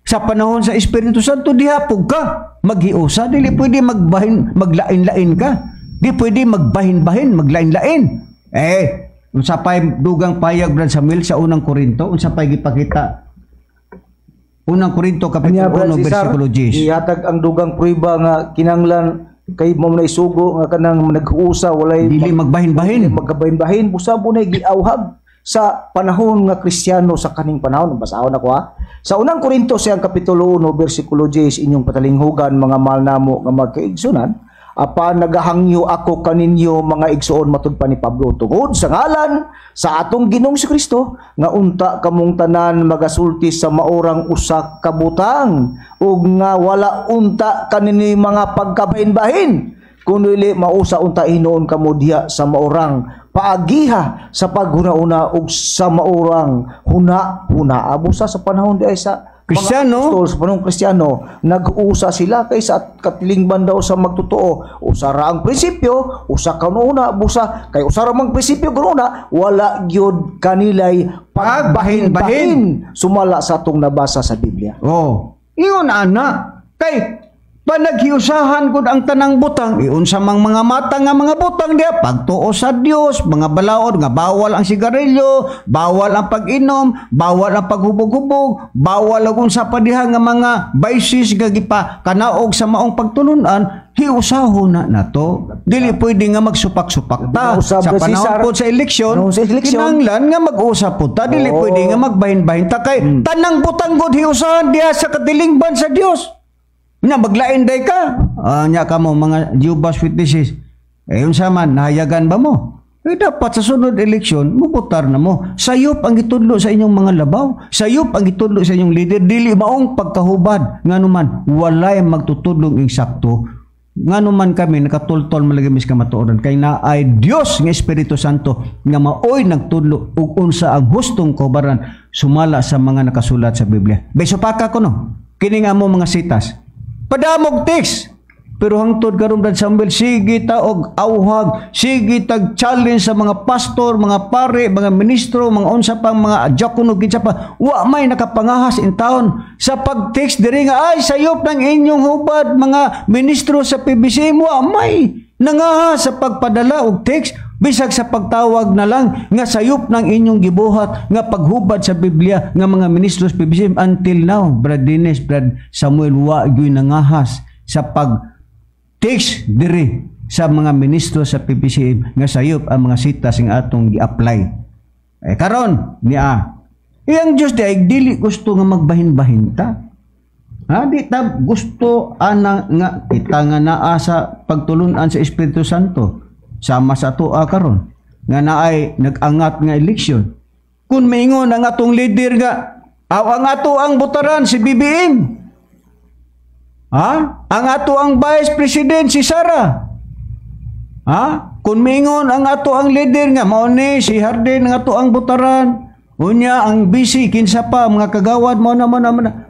Sa panahon sa Espiritu Santo, diha po ka maghiusa. Dili pwede maglain-lain ka. Di pwede magbahin-bahin, maglain-lain. Unsa pay dugang payag Brad Samuel sa unang Korinto, unsa pay gipakita unang Korinto kapitulo 1 bersikulo 10. Ihatag ang dugang prueba nga kinanglan kay mo na isugo nga kanang nag-uusa walay dili magbahin-bahin. Magkabahin-bahin busa mo na giawhag sa panahon nga Kristiyano sa kaning panahon. Basahon ako Sa unang Korinto siyang kapitulo 1 bersikulo 10 inyong patalinghugan mga mahal namo nga magkaigsunan. Apan nagahangyo ako kaninyo mga igsuon matud pa ni Pablo tungod sa ngalan sa atong Ginoong si Kristo nga unta kamong tanan magasulti sa maorang usa ka butang ug nga wala unta kanini mga pagkabahin-bahin kuno dili mausa unta hinuon kamo diha sa maorang paagiha sa paghuna-una ug sa maorang huna-huna. Abusa sa panahon di ay sa Kristiyano, sa panahon Kristiyano, nag-usa sila kaysa katilingban daw sa magtotoo. Usara ang prinsipyo, usa kanuna, busa kay usara mang prinsipyo kanuna, wala gyud kanilay pagbahin-bahin. Sumala sa atong nabasa sa Biblia. ingon ana kay Panaghiusahan ko ang tanang butang, iunsa mang mga mata nga mga butang diya, pagtuo sa Dios, mga balaod nga bawal ang sigarilyo, bawal ang pag-inom, bawal ang paghubog-hubog, bawal ang unsa pa diha nga mga vices nga gipa kanaog sa maong pagtulunan, hiusaho na nato. Dili pwede nga magsupak-supak ta sa panahon po sa eleksyon. Kinanglan nga mag-usap po ta, dili pwede nga magbahin-bahin ta kay tanang butang gud hiusahan diha sa katilingban sa Dios. Nya maglain day ka. Nya ka mo mga Jehovah's Witnesses. Unsa man nahayagan ba mo? Dapat sa sunod eleksyon mubutar na mo. Sayop ang gitudlo sa inyong mga labaw. Sayop ang gitudlo sa inyong leader, dili maong pagkahubad nganuman walay magtutudlong insakto. Nganuman kami nakatultol malagamis ka matuoran kay naay Dios nga Espiritu Santo nga maoy nagtudlo ug unsa ang hustong kaubaran sumala sa mga nakasulat sa Biblia. Beso pa ka ko no. Kini nga mo mga sitas. Padamog text. Pero hangtod karon Brad Samuel, sige ta og awhag, sige tag challenge sa mga pastor, mga pare, mga ministro, mga unsa pang mga diakono kinsa pa. Wa may nakapangahas in town sa pag-text diri nga ay sayop ng inyong hubad mga ministro sa PBC mo. Wa may nangahas sa pagpadala og text bisag sa pagtawag na lang nga sayop ng inyong gibuhat nga paghubad sa Biblia nga mga ministro sa PBC. Until now, Brad Dennis, Brad Samuel, wa gyud nangahas sa pag-text diri sa mga ministro sa PBCM nga sayop ang mga sitas nga atong gi-apply. Karon niya iyang Dios di dili gusto nga magbahin-bahin ta. Di ta gusto ana nga kita nga naa sa pagtulunan sa Espiritu Santo sama sa atoa karon nga naay nag-angat nga eleksyon. Kung maingon ang atong leader nga ang ato ang butaran si BBM. Ang ato ang Vice President si Sara. Kung mingon ang ato ang leader nga mao ni si Harden ang ato ang butaran. Unya ang busy kinsa pa mga kagawad mo na.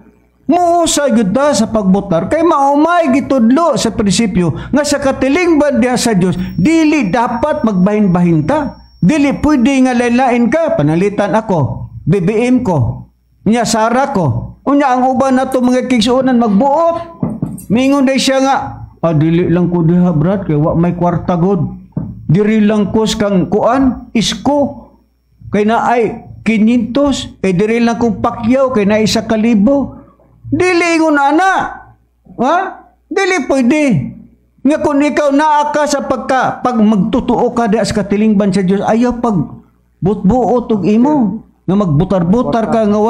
Muusa gyud ta sa pagbotar kay maumay gitudlo sa prinsipyo nga sa katilingban diha sa Dios dili dapat magbahin-bahin ta. Dili pwede nga lain-lain ka panalitan ako, BBM ko, nya Sara ko. Unya ang uban nato mga kigsuonan magbuot. Mingon day siya nga, dili lang ko diha brad kay wa may kwarta god. Diri lang ko kang kuan, isko. Kay naay 500, diri lang kong pakyaw kay naay 1,000. Dili ngon ana. Dili pwede. Nga kung ikaw naa ka sa pag magtutuo ka diha sa katilingban sa Dios, ayaw pag butbuot og imo. Nga magbutar-butar ka nga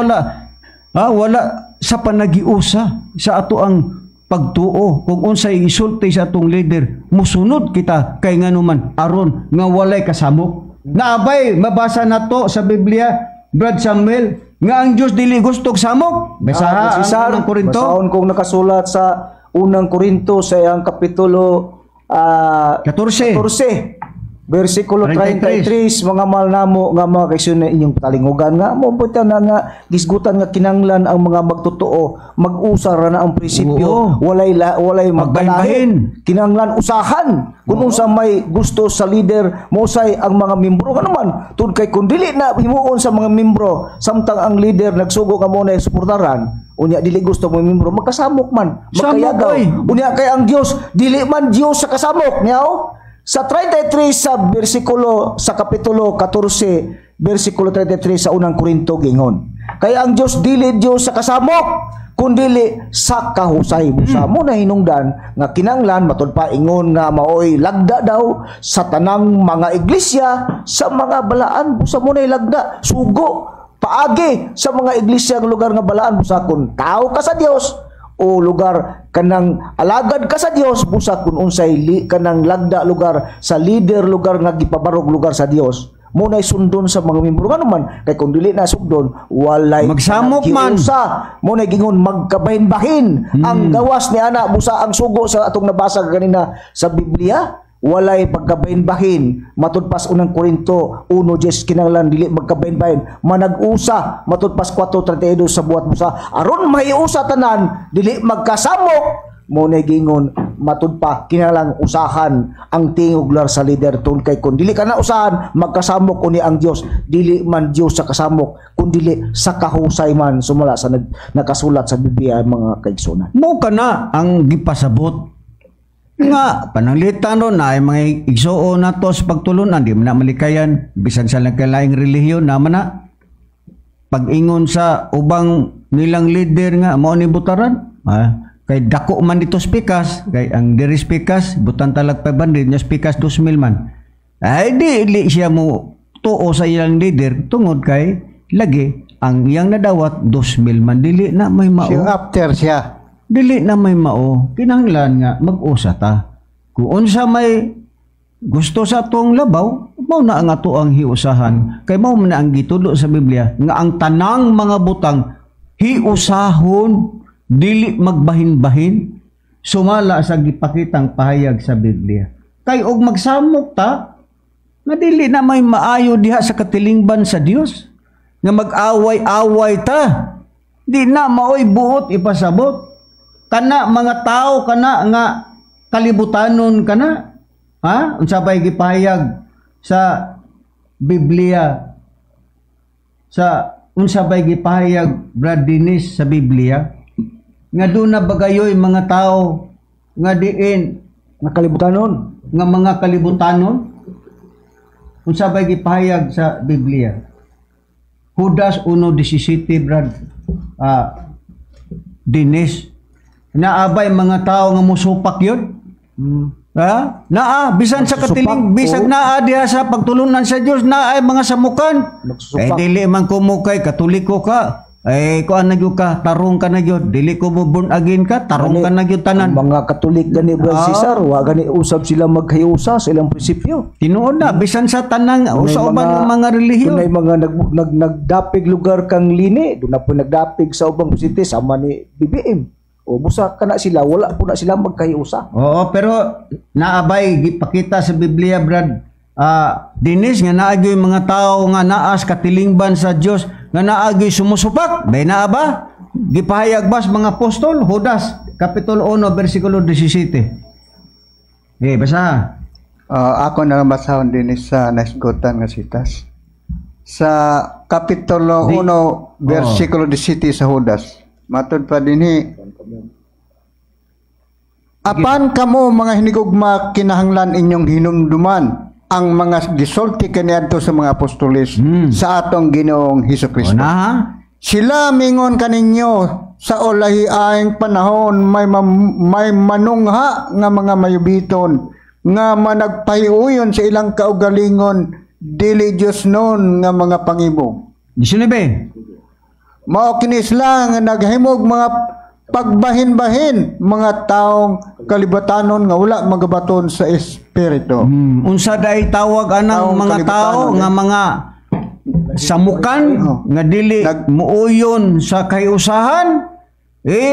wala sa panagiusa sa ato ang pagtuo. Kung unsay isulti sa atong leader, musunod kita kay nganuman aron nga walay kasamok. Naabay mabasa nato sa Biblia, Brad Samuel, nga ang Dios dili gusto samok. Basaha ang unang Korinto. Basahon kong nakasulat sa unang Korinto sa iyang kapitulo 14. Versikulo 33, mga malnamo nga mga kaisyon na inyong patalingugan nga mo puta na nga gisgutan nga kinanglan ang mga magtotoo mag-usar na ang prinsipyo walay magbalahin kinanglan usahan kung unsa may gusto sa leader mosay ang mga membro nga naman tud kay kun dili na himuon sa mga membro samtang ang leader nagsugo ka mo na suportaran unya dili gusto mo membro magkasamok man magkayagaw unya kay ang Dios dili man Dios sa kasamok niyaw. Sa 33 sa bersikulo sa kapitulo 14 bersikulo 33 sa unang Korinto gingon. Kaya ang Dios dili Dios sa kasamok kundi sa kahusay. Busa mo na hinungdan nga kinanglan matud pa ingon nga maoy lagda daw sa tanang mga iglesia sa mga balaan. Busa mo na lagda sugo paagi sa mga iglesia ng lugar nga balaan busa kun tao ka sa Dios o lugar kanang alagad ka sa Dios busa kun unsay kanang lagda lugar sa leader lugar nga gipabarog lugar sa Dios mo nay sundon sa mga membro nga naman kay kun dili na sugdon walay magsamok man mo nay gingon magkabahin-bahin ang gawas ni ana busa ang sugo sa atong nabasa kanina sa Biblia walay pagkabahin-bahin matud pas unang Korinto 1:10 kinanglan dili magkabahin-bahin manag-usa matud pas 4:32 sa buhat busa aron maiusa tanan dili magkasamok mo na gingon matud pa kinalang usahan ang tingog lar sa leader tungod kay kun dili kana usahan magkasamok uni ang Dios, dili man Dios sa kasamok kun dili sa kahusay man sumala sa nakasulat sa Biblia mga kaigsunan. Mo kana ang gipasabot nga pananglitan ron na ay mga igsuon nato sa pagtulunan di man na malikayan bisan sa laing relihiyon naman na pag-ingon sa ubang nilang leader nga mao ni butaran kay dako man dito spikas kay ang diri spikas butan talag 500 nya spikas 2,000 man ay dili siya mo tuo sa ilang leader tungod kay lagi ang iyang nadawat 2,000 man dili na may mao Siya after siya. dili na may mao kinahanglan nga mag-usa ta kung unsa may gusto sa atong labaw mao na ang ato ang hiusahan kay mao man na ang gitulo sa Biblia nga ang tanang mga butang hiusahon dili magbahin-bahin sumala sa gipakitang pahayag sa Biblia kay og magsamok ta nga dili na may maayo diha sa katilingban sa Dios nga mag-away-away ta di na maoy buot ipasabot kana mga tao kana nga kalibutanon kana unsa bay gipahayag sa Biblia sa unsa bay gipahayag Brad Dennis sa Biblia nga doon na bagayoy mga tao nga diin Nakalibutanon nga mga kalibutanon unsa bay gipahayag sa Biblia Judas 1:17 Brad Dennis naabay mga tao nga musupak yun naa bisan sa katiling bisag naa diha sa pagtulunan sa Dios naa ay mga samukan Nagsusupak. dili man ko mo kay katoliko ka kuan na gyud ka tarong ka na gyud dili ko mo born again ka tarong ka na gyud tanan ang mga Katolik gani Brad Cesar wa gani usab sila maghiusa sa ilang prinsipyo. tinuod na bisan sa tanang usa uban ng mga relihiyon Dunay mga nagdapig lugar kang lini, doon na po nagdapig sa ubang city sama ni BBM. O busa kana sila, wala po na sila magkahiusa. Oo, pero naabay gipakita sa Biblia Brad Dinis nga naagyoy mga tao nga naas katilingban sa Dios nga naagyoy sumusupak bay naa ba gipahayag bas mga apostol Judas kapitulo 1 bersikulo 17 basa Ako na lang basahon din sa nasgutan nga sitas. Sa Kapitulo 1, versikulo 17 sa Judas. Matod pa dinhi. Apan kamo mga hinigugma kinahanglan inyong hinumduman ang mga gisulti kaniadto sa mga apostoles sa atong Ginoong Hesukristo. na Sila mingon kaninyo sa ulahiaing panahon may manungha nga mga mayubiton nga managpahiuyon sa ilang kaugalingon dili Dios noon nga mga pangibog. 19 Mao kini sila nga naghimog mga pagbahin-bahin mga taong kalibatanon nga wala magabaton sa espiritu. unsa day tawag anang Taong mga tao kalibutanon, nga mga samukan nga dili muuyon sa kayusahan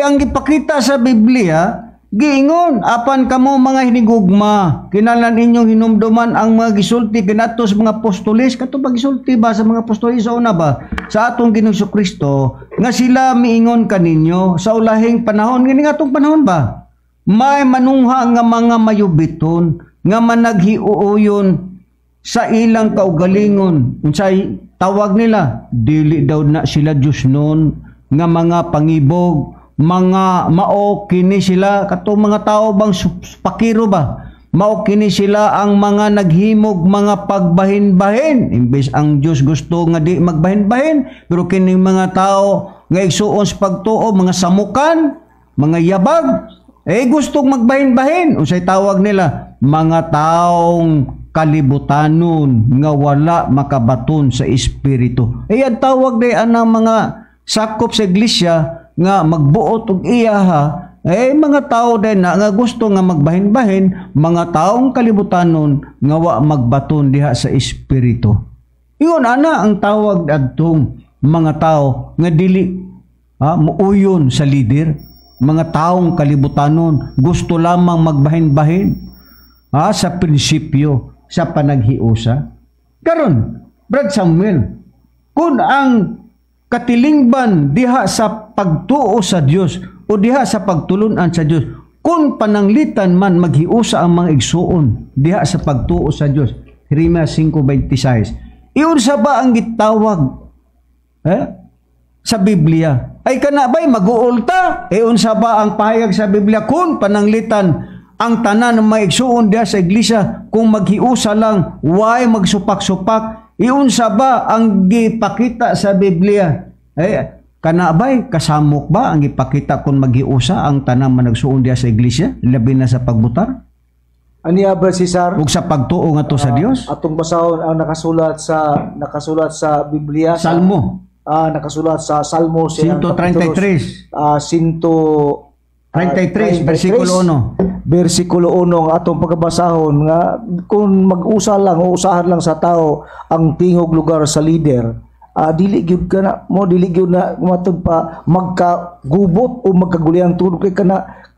ang gipakita sa Biblia giingon apan kamo mga hinigugma kinahanglan inyong hinumduman ang mga gisulti kanato sa mga apostoles katong gisulti ba sa mga apostoles sa una ba sa atong Ginoong Jesucristo nga sila miingon kaninyo sa ulahing panahon ngini nga atong panahon ba may manungha nga mga mayubiton nga managhiuuyon sa ilang kaugalingon unsay tawag nila dili daw na sila Dios noon nga mga pangibog mga mao kini sila katong mga tao bang pakiro ba mao kini sila ang mga naghimog mga pagbahin-bahin imbes ang Dios gusto nga di magbahin-bahin pero kining mga tao nga igsuon sa pagtuo mga samukan mga yabag gustong magbahin-bahin unsay tawag nila mga taong kalibutanon nga wala makabaton sa espiritu ang tawag day anang mga sakop sa iglesia nga magbuot og iyaha mga tao din na nga gusto nga magbahin-bahin mga taong kalibutanon nga wa magbaton diha sa espiritu iyon ana ang tawag adtong mga tao nga dili muuyon sa leader mga taong kalibutanon gusto lamang magbahin-bahin sa prinsipyo sa panaghiusa karon Brad Samuel kun ang katilingban diha sa pagtuo sa Dios o diha sa pagtulunan sa Dios Kung pananglitan man maghiusa ang mga igsuon diha sa pagtuo sa Dios. Jeremias 5:26. Iunsa ba ang gitawag sa Biblia? Ay kana ba'y mag-uulta? Unsa ba ang pahayag sa Biblia kung pananglitan ang tanan ng mga igsuon diha sa iglesia kung maghiusa lang, why magsupak-supak? Iunsa ba ang gipakita sa Biblia? Kana ba'y kasamok ba ang ipakita kung maghiusa ang tanang managsuon diya sa iglesia, labi na sa pagbutar? Aniya Brad Cesar, Ug sa pagtuo nga to sa Dios? atong basahon ang nakasulat sa Biblia Salmo nakasulat sa Salmo 133 33 versikulo 1. Versikulo 1 ang atong pagkabasahon nga kung mag-usa lang o usahan lang sa tao ang tingog lugar sa leader, dili gyud na matud pa magkagubot o magkaguliyang tulog kay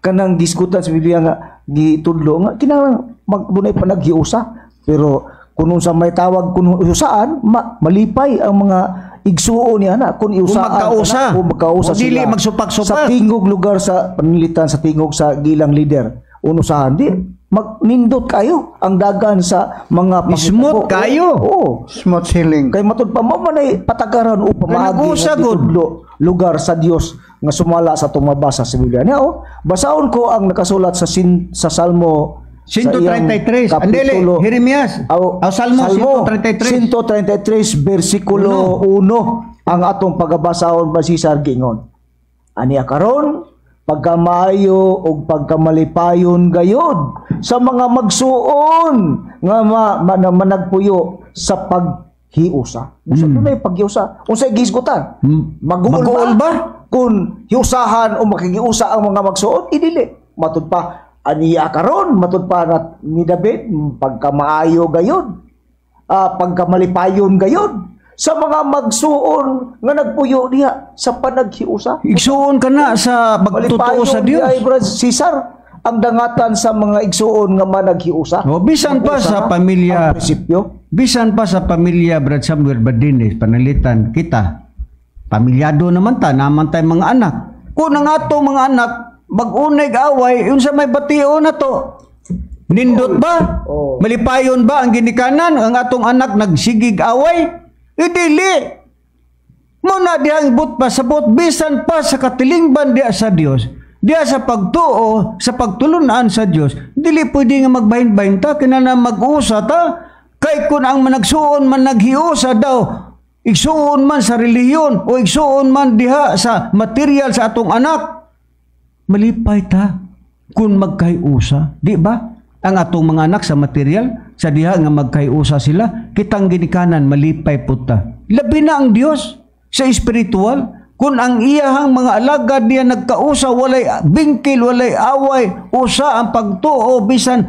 kanang gisgutan sa Biblia nga gitudlo nga kinahanglan dunay panaghiusa, pero kung sa may tawag kung usaan malipay ang mga igsuon niya na kung iusaan kung magkausa dili sila magsupak-supak sa tingog lugar sa panilitan sa tingog sa gilang leader unusahan di magnindot kayo ang dagan sa mga smooth kayo. Smooth sailing. Kay matud pa mo manay patagaran o pamaagi nga ditudlo lugar sa Dios nga sumala sa tumabasa sa Biblia niya. Basahon ko ang nakasulat sa Salmo 133. Andele, Jeremias. Salmo 133 versikulo 1 ang atong pagabasahon basisar gingon. Aniya karon pagkamaayo o pagkamalipayon gayod sa mga magsuon nga managpuyo sa paghiusa. Unsa dunay paghiusa? Unsay gisgutan? Maguol ba? Kung hiusahan o makigiusa ang mga magsuon, idili. Matud pa aniya karon, matud pa ni David pagkamaayo gayod, pagkamalipayon gayod sa mga magsuon nga nagpuyo diha sa panaghiusa. Igsuon ka na sa pagtutuo sa Dios. Ay Brad Cesar, ang dangatan sa mga igsuon nga managhiusa. Bisan pa sa pamilya, bisan pa sa pamilya Brad Samuel Badines, panalitan kita. Pamilyado naman naman tayo mga anak. Kung ang atong mga anak mag-unay away, yun sa may batio na to. Nindot ba? Malipayon ba ang ginikanan? Ang atong anak nagsigig away? Idili. Muna diyang but pa sa but, bisan pa sa katilingban diya sa Dios, diya sa pagtuo, sa pagtulunan sa Dios, dili pwede nga magbahin-bahin ta, kinana mag-usa ta, kay kung ang managsuon man naghiusa daw, igsuon man sa relihiyon, o igsuon man diha sa material sa atong anak, malipay ta kung magkayusa, di ba? Ang atong mga anak sa material, sa diha nga magkayusa sila, kitang ginikanan malipay puta. Labi na ang Dios sa espiritual, kung ang iyahang mga alagad diya nagkausa, walay bingkil, walay away, usa ang pagtuo, bisan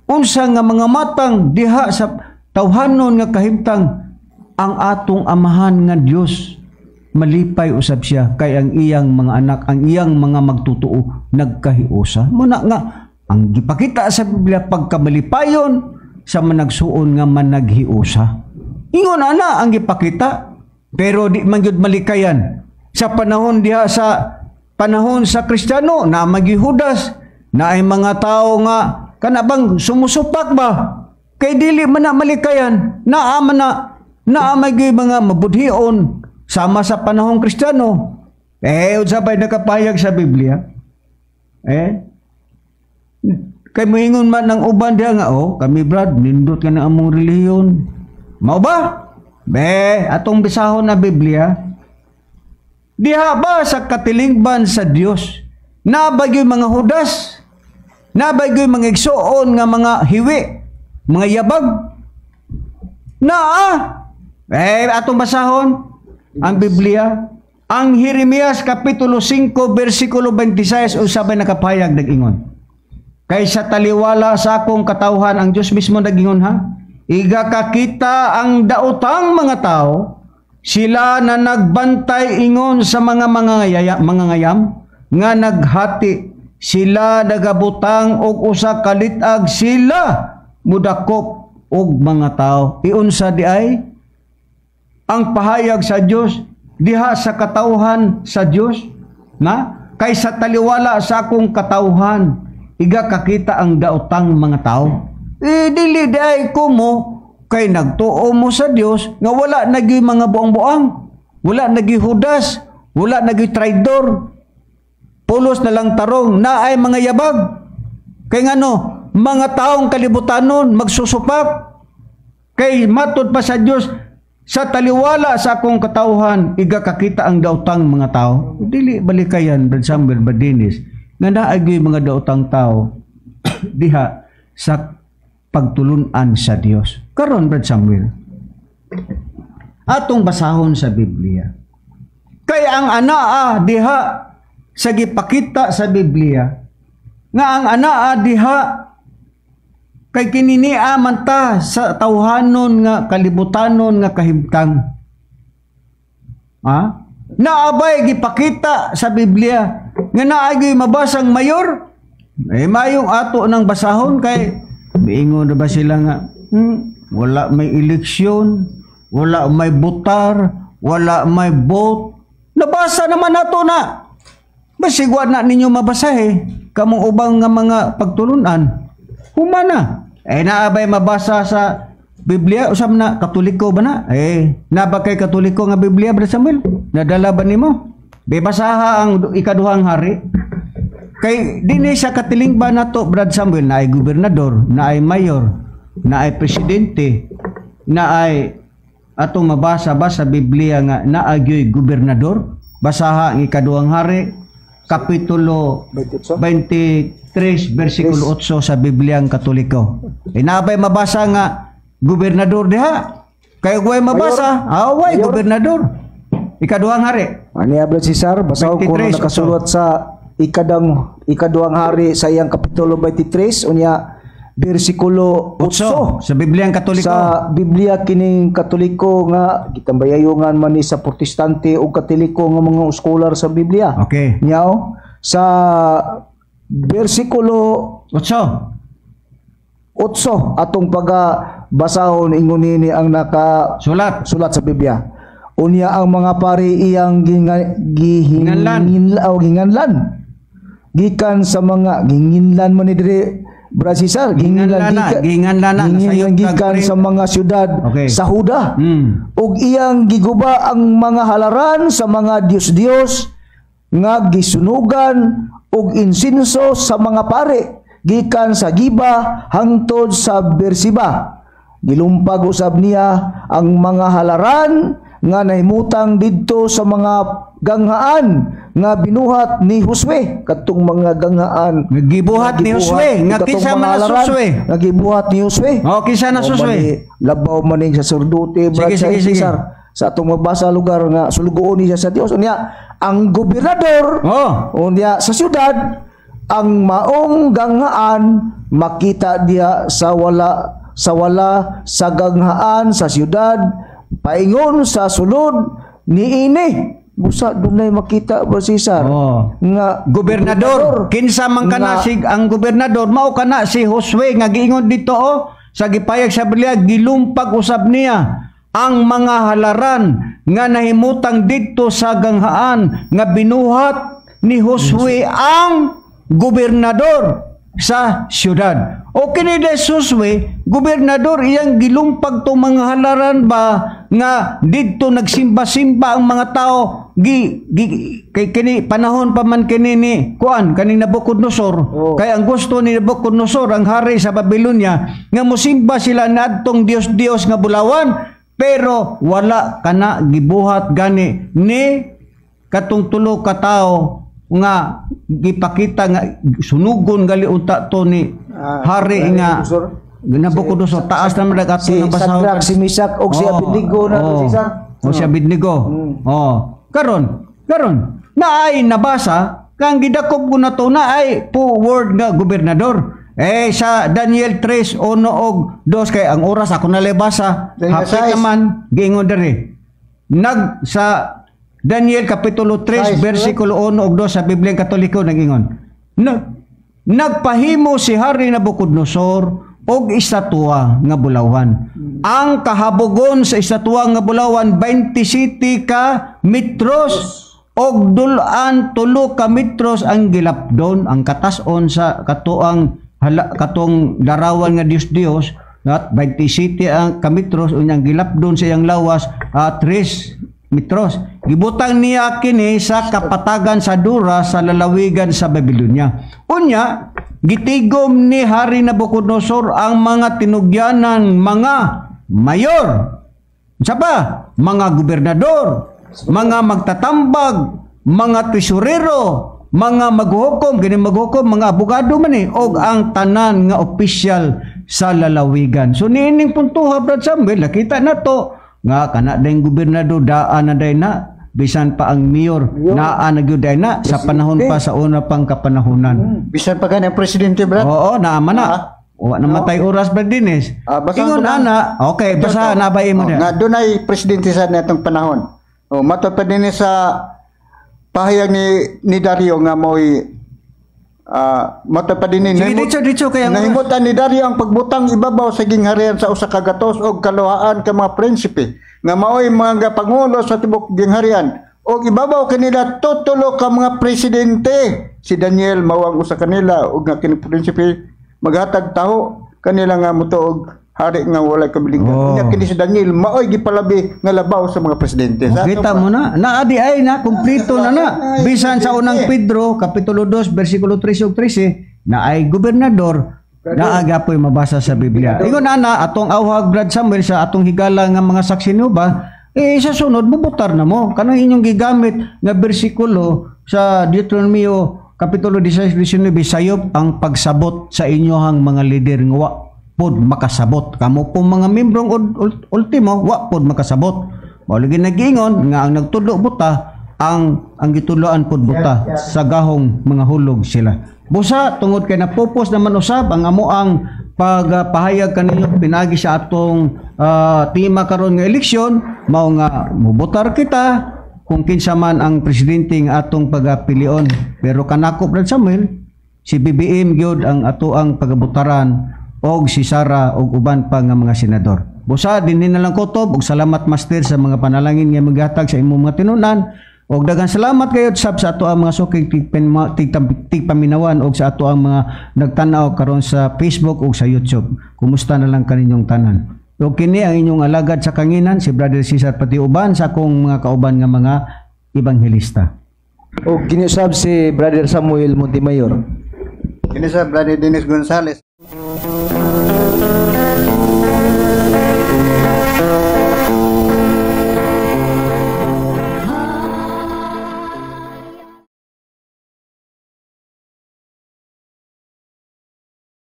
unsa nga mga matang diha sa tawhanon nga kahimtang, ang atong amahan nga Dios malipay usab siya kay ang iyang mga anak, ang iyang mga magtutuo nagkahiusa. Muna nga ang gipakita sa Biblia pagkamalipayon sa managsuon nga managhiusa. Ingon ana ang gipakita, pero di man gyud malikayan. Sa panahon diha sa panahon sa Kristiyano na magihudas, na ay mga tao nga kanabang sumusupak ba? Kay dili man na malikayan, naamay mga mabudhion sama sa panahong Kristiyano. Unsa pa'y nakapayag sa Biblia? Kay moingon man ng uban diha nga, kami Brad, nindot ka na among relihiyon. Mao ba? Atong bisahon na Biblia, diha ba sa katilingban sa Dios, nabagyoy mga hudas, nabagyoy mga igsuon nga mga hiwi, mga yabag, atong basahon ang Biblia, ang Jeremias kapitulo 5 versikulo 26 usabay nakapayag nag-ingon. Kaysa taliwala sa akong katawhan, ang Diyos mismo nag-ingon iga kakita ang daotang mga tao, sila na nagbantay ingon sa mga ngayam, nga naghati, sila nagabutang og usa ka litag, sila mudakop og mga tao. Iunsa di ay ang pahayag sa Dios diha sa katawhan sa Dios na kaysa taliwala sa akong katawhan, iga kakita ang daotang mga tao. Dili day ko mo kay nagtuo mo sa Dios nga wala nagi mga buang-buang, wala nagi Judas, wala nagi traidor. Pulos na lang tarong na ay mga yabag. Kay ngano, mga taong kalibutanon magsusupak. Kay matud pa sa Dios, sa taliwala sa akong katawhan, iga kakita ang daotang mga tao. Dili balikayan, Brad Samuel Badinis, nga naagi mga daotang tao diha sa pagtulunan sa Dios. Karon, Brad Samuel, atong basahon sa Biblia. Kay ang anaa diha sa gipakita sa Biblia, nga ang anaa diha kay kininiya man ta sa tawhanon nga kalibutanon nga kahimtang. Naabay gipakita sa Biblia nga naay mabasang mayor. Mayong ato ng basahon kay biingon na ba sila nga wala may eleksyon, wala may butar, wala may vote. Nabasa naman nato na. Basigwa na ninyo mabasahe kamong ubang nga mga pagtulunan. Humana. Naabay mabasa sa Biblia usam na Katoliko ba na? Naba kay Katoliko nga Biblia, Brad Samuel? Nadala ba nimo? Basaha ang ikaduhang hari. Kay dinhi sa katiling ba nato, Brad Samuel, na ay gobernador, na ay mayor, na ay presidente, na ay atong mabasa ba sa Biblia nga naagyoy gobernador? Basaha ang ikaduhang hari, kapitulo 23, versikulo 8 sa Bibliang Katoliko. Nabay mabasa nga gobernador diha. Kay way mabasa, away gobernador. Ikaduhang hari. Ani Brad Cesar, basaw ko na nakasulat sa ikaduhang hari sa iyang kapitulo 23 unya bersikulo 8 sa Bibliang Katoliko. Sa Biblia kining Katoliko nga gitambayayongan man ni sa Protestante o Katoliko nga mga scholar sa Biblia. Okay. Nyaw sa bersikulo 8 atong basahon ingon ni ang sulat sa Biblia. Unya ang mga pari iyang ginganlan gikan sa mga ginginlan mo ni dire Brad Cesar, ginganlan gikan sa mga syudad sa Huda. Ug iyang giguba ang mga halaran sa mga Dios-Dios nga gisunugan ug insinso sa mga pari gikan sa Giba hangtod sa Bersiba. Gilumpag usab niya ang mga halaran nga nahimutang didto sa mga ganghaan nga binuhat ni Josue. Katong mga ganghaan gibuhat ni Josue nga kisa man na Josue nga gibuhat ni Josue. Kisa na Josue labaw maning saserdote Brad Cesar sa atong mabasa lugar nga sulugoon niya sa Dios. Unya ang gobernador unya sa syudad ang maong ganghaan makita dia sa wala sa ganghaan sa syudad paingon sa sulod ni ini busa dunay makita Brad Cesar nga gobernador kinsa man kana si ang gobernador mao kana si Josue nga giingon dito sa gipayag sa Biblia gilumpag usab niya ang mga halaran nga nahimutang didto sa ganghaan nga binuhat ni Josue ang gobernador sa syudad. O kini de Josue, gobernador iyang gilumpag to mga halaran ba nga didto nagsimba-simba ang mga tao kay kini panahon pa man kini ni kaning Nabucodonosor. Kay ang gusto ni Nabucodonosor ang hari sa Babylonia nga mosimba sila nadtong Dios nga bulawan pero wala kana gibuhat gani ni katong tulo ka tawo nga gipakita nga sunugon gali unta to ni hari nga Nabucodonosor. Taas naman nagato ng basahon si Misak o si Abednego na si Abednego. Karon naay nabasa kang gidakop ko na to naay po word nga gobernador. Sa Daniel 3:1 og 2 kay ang oras ako nalibasa hapit naman giingon diri sa Daniel kapitulo 3 versikulo 1 ug 2 sa Bibliang Katoliko nagingon. Nagpahimo si Hari Nabucodonosor og estatwa nga bulawan. Ang kahabogon sa estatwa nga bulawan 27 ka metros og dulan tulo ka metros ang gilapdon ang katas-on sa katuang katong larawan nga Dios at 27 ang ka metros unyang gilapdon sa iyang lawas 3 metros. Gibutang niya kini sa kapatagan sa Dura sa lalawigan sa Babylonia. Unya gitigom ni Hari Nabucodonosor ang mga tinugyanan mga mayor, mga gobernador, mga magtatambag, mga tesorero, mga maghukom, mga abogado man og ang tanan nga opisyal sa lalawigan. So niining puntuha Brad Samuel, nakita na to nga kana dayng gobernador daan na day na bisan pa ang mayor naa na gyud day na sa panahon pa sa una pang kapanahunan. Bisan pa ganang presidente, Brad? Oo, naama na. Wa namatay oras Brad Dennis. Ingon ana, okay, basa nabay mo nga dunay presidente sa natong panahon. Matod pa din sa pahayag ni Dario nga mo'y matod pa din nahimutan ni Dario ang pagbutang ibabaw sa gingharian sa usa ka gatos o kaluhaan ka mga prinsipe nga mao'y mga pangulo sa tibok gingharian o ibabaw kanila tutulo ka mga presidente. Si Daniel mawang usa kanila o nga kini prinsipe maghatag taho kanila nga mutuog hari nga walay kabilinggan. Unya kini si Daniel maoy gipalabi nga labaw sa mga presidente. Kita mo na, naadi ay na kumpleto na. Bisan sa unang Pedro kapitulo 2 bersikulo 13 ug 13 na ay gobernador naaga po'y mabasa sa Biblia. Ingon ana atong awhag Brad Samuel sa atong higala nga mga saksi niyo ba sa sunod bubutar na mo kanang inyong gigamit nga bersikulo sa Deuteronomio kapitulo 16-19 sayop ang pagsabot sa inyohang mga lider nga pod makasabot kamo po mga membrong ultimo wa pod makasabot mao lagi nag-ingon nga ang nagtudlo buta ang gituloan pod buta sa gahong mga hulog sila busa tungod kay napupos naman usab ang amo ang pagpahayag kaninyo pinagi sa atong tema karon nga eleksyon mao nga mubotar kita kung kinsa man ang presidente nga atong pagapilion pero kanako Brad Samuel si BBM gyud ang atoang pagabutaran og si Sara og uban pa nga mga senador. Busa dinhi na lang kutob og salamat master sa mga panalangin nga maghatag sa imong mga tinunan og daghang salamat kayod sab sa ato ang mga sukig tigpaminawan og sa ato ang mga nagtan-aw karon sa Facebook og sa YouTube. Kumusta na lang kaninyong tanan. Og kini ang inyong alagad sa kanginan si Brother Cesar pati uban sa akong mga kauban nga mga ebanghelista. Og ginisab si Brother Samuel Montemayor. Kini sa Brother Dennis Gonzales.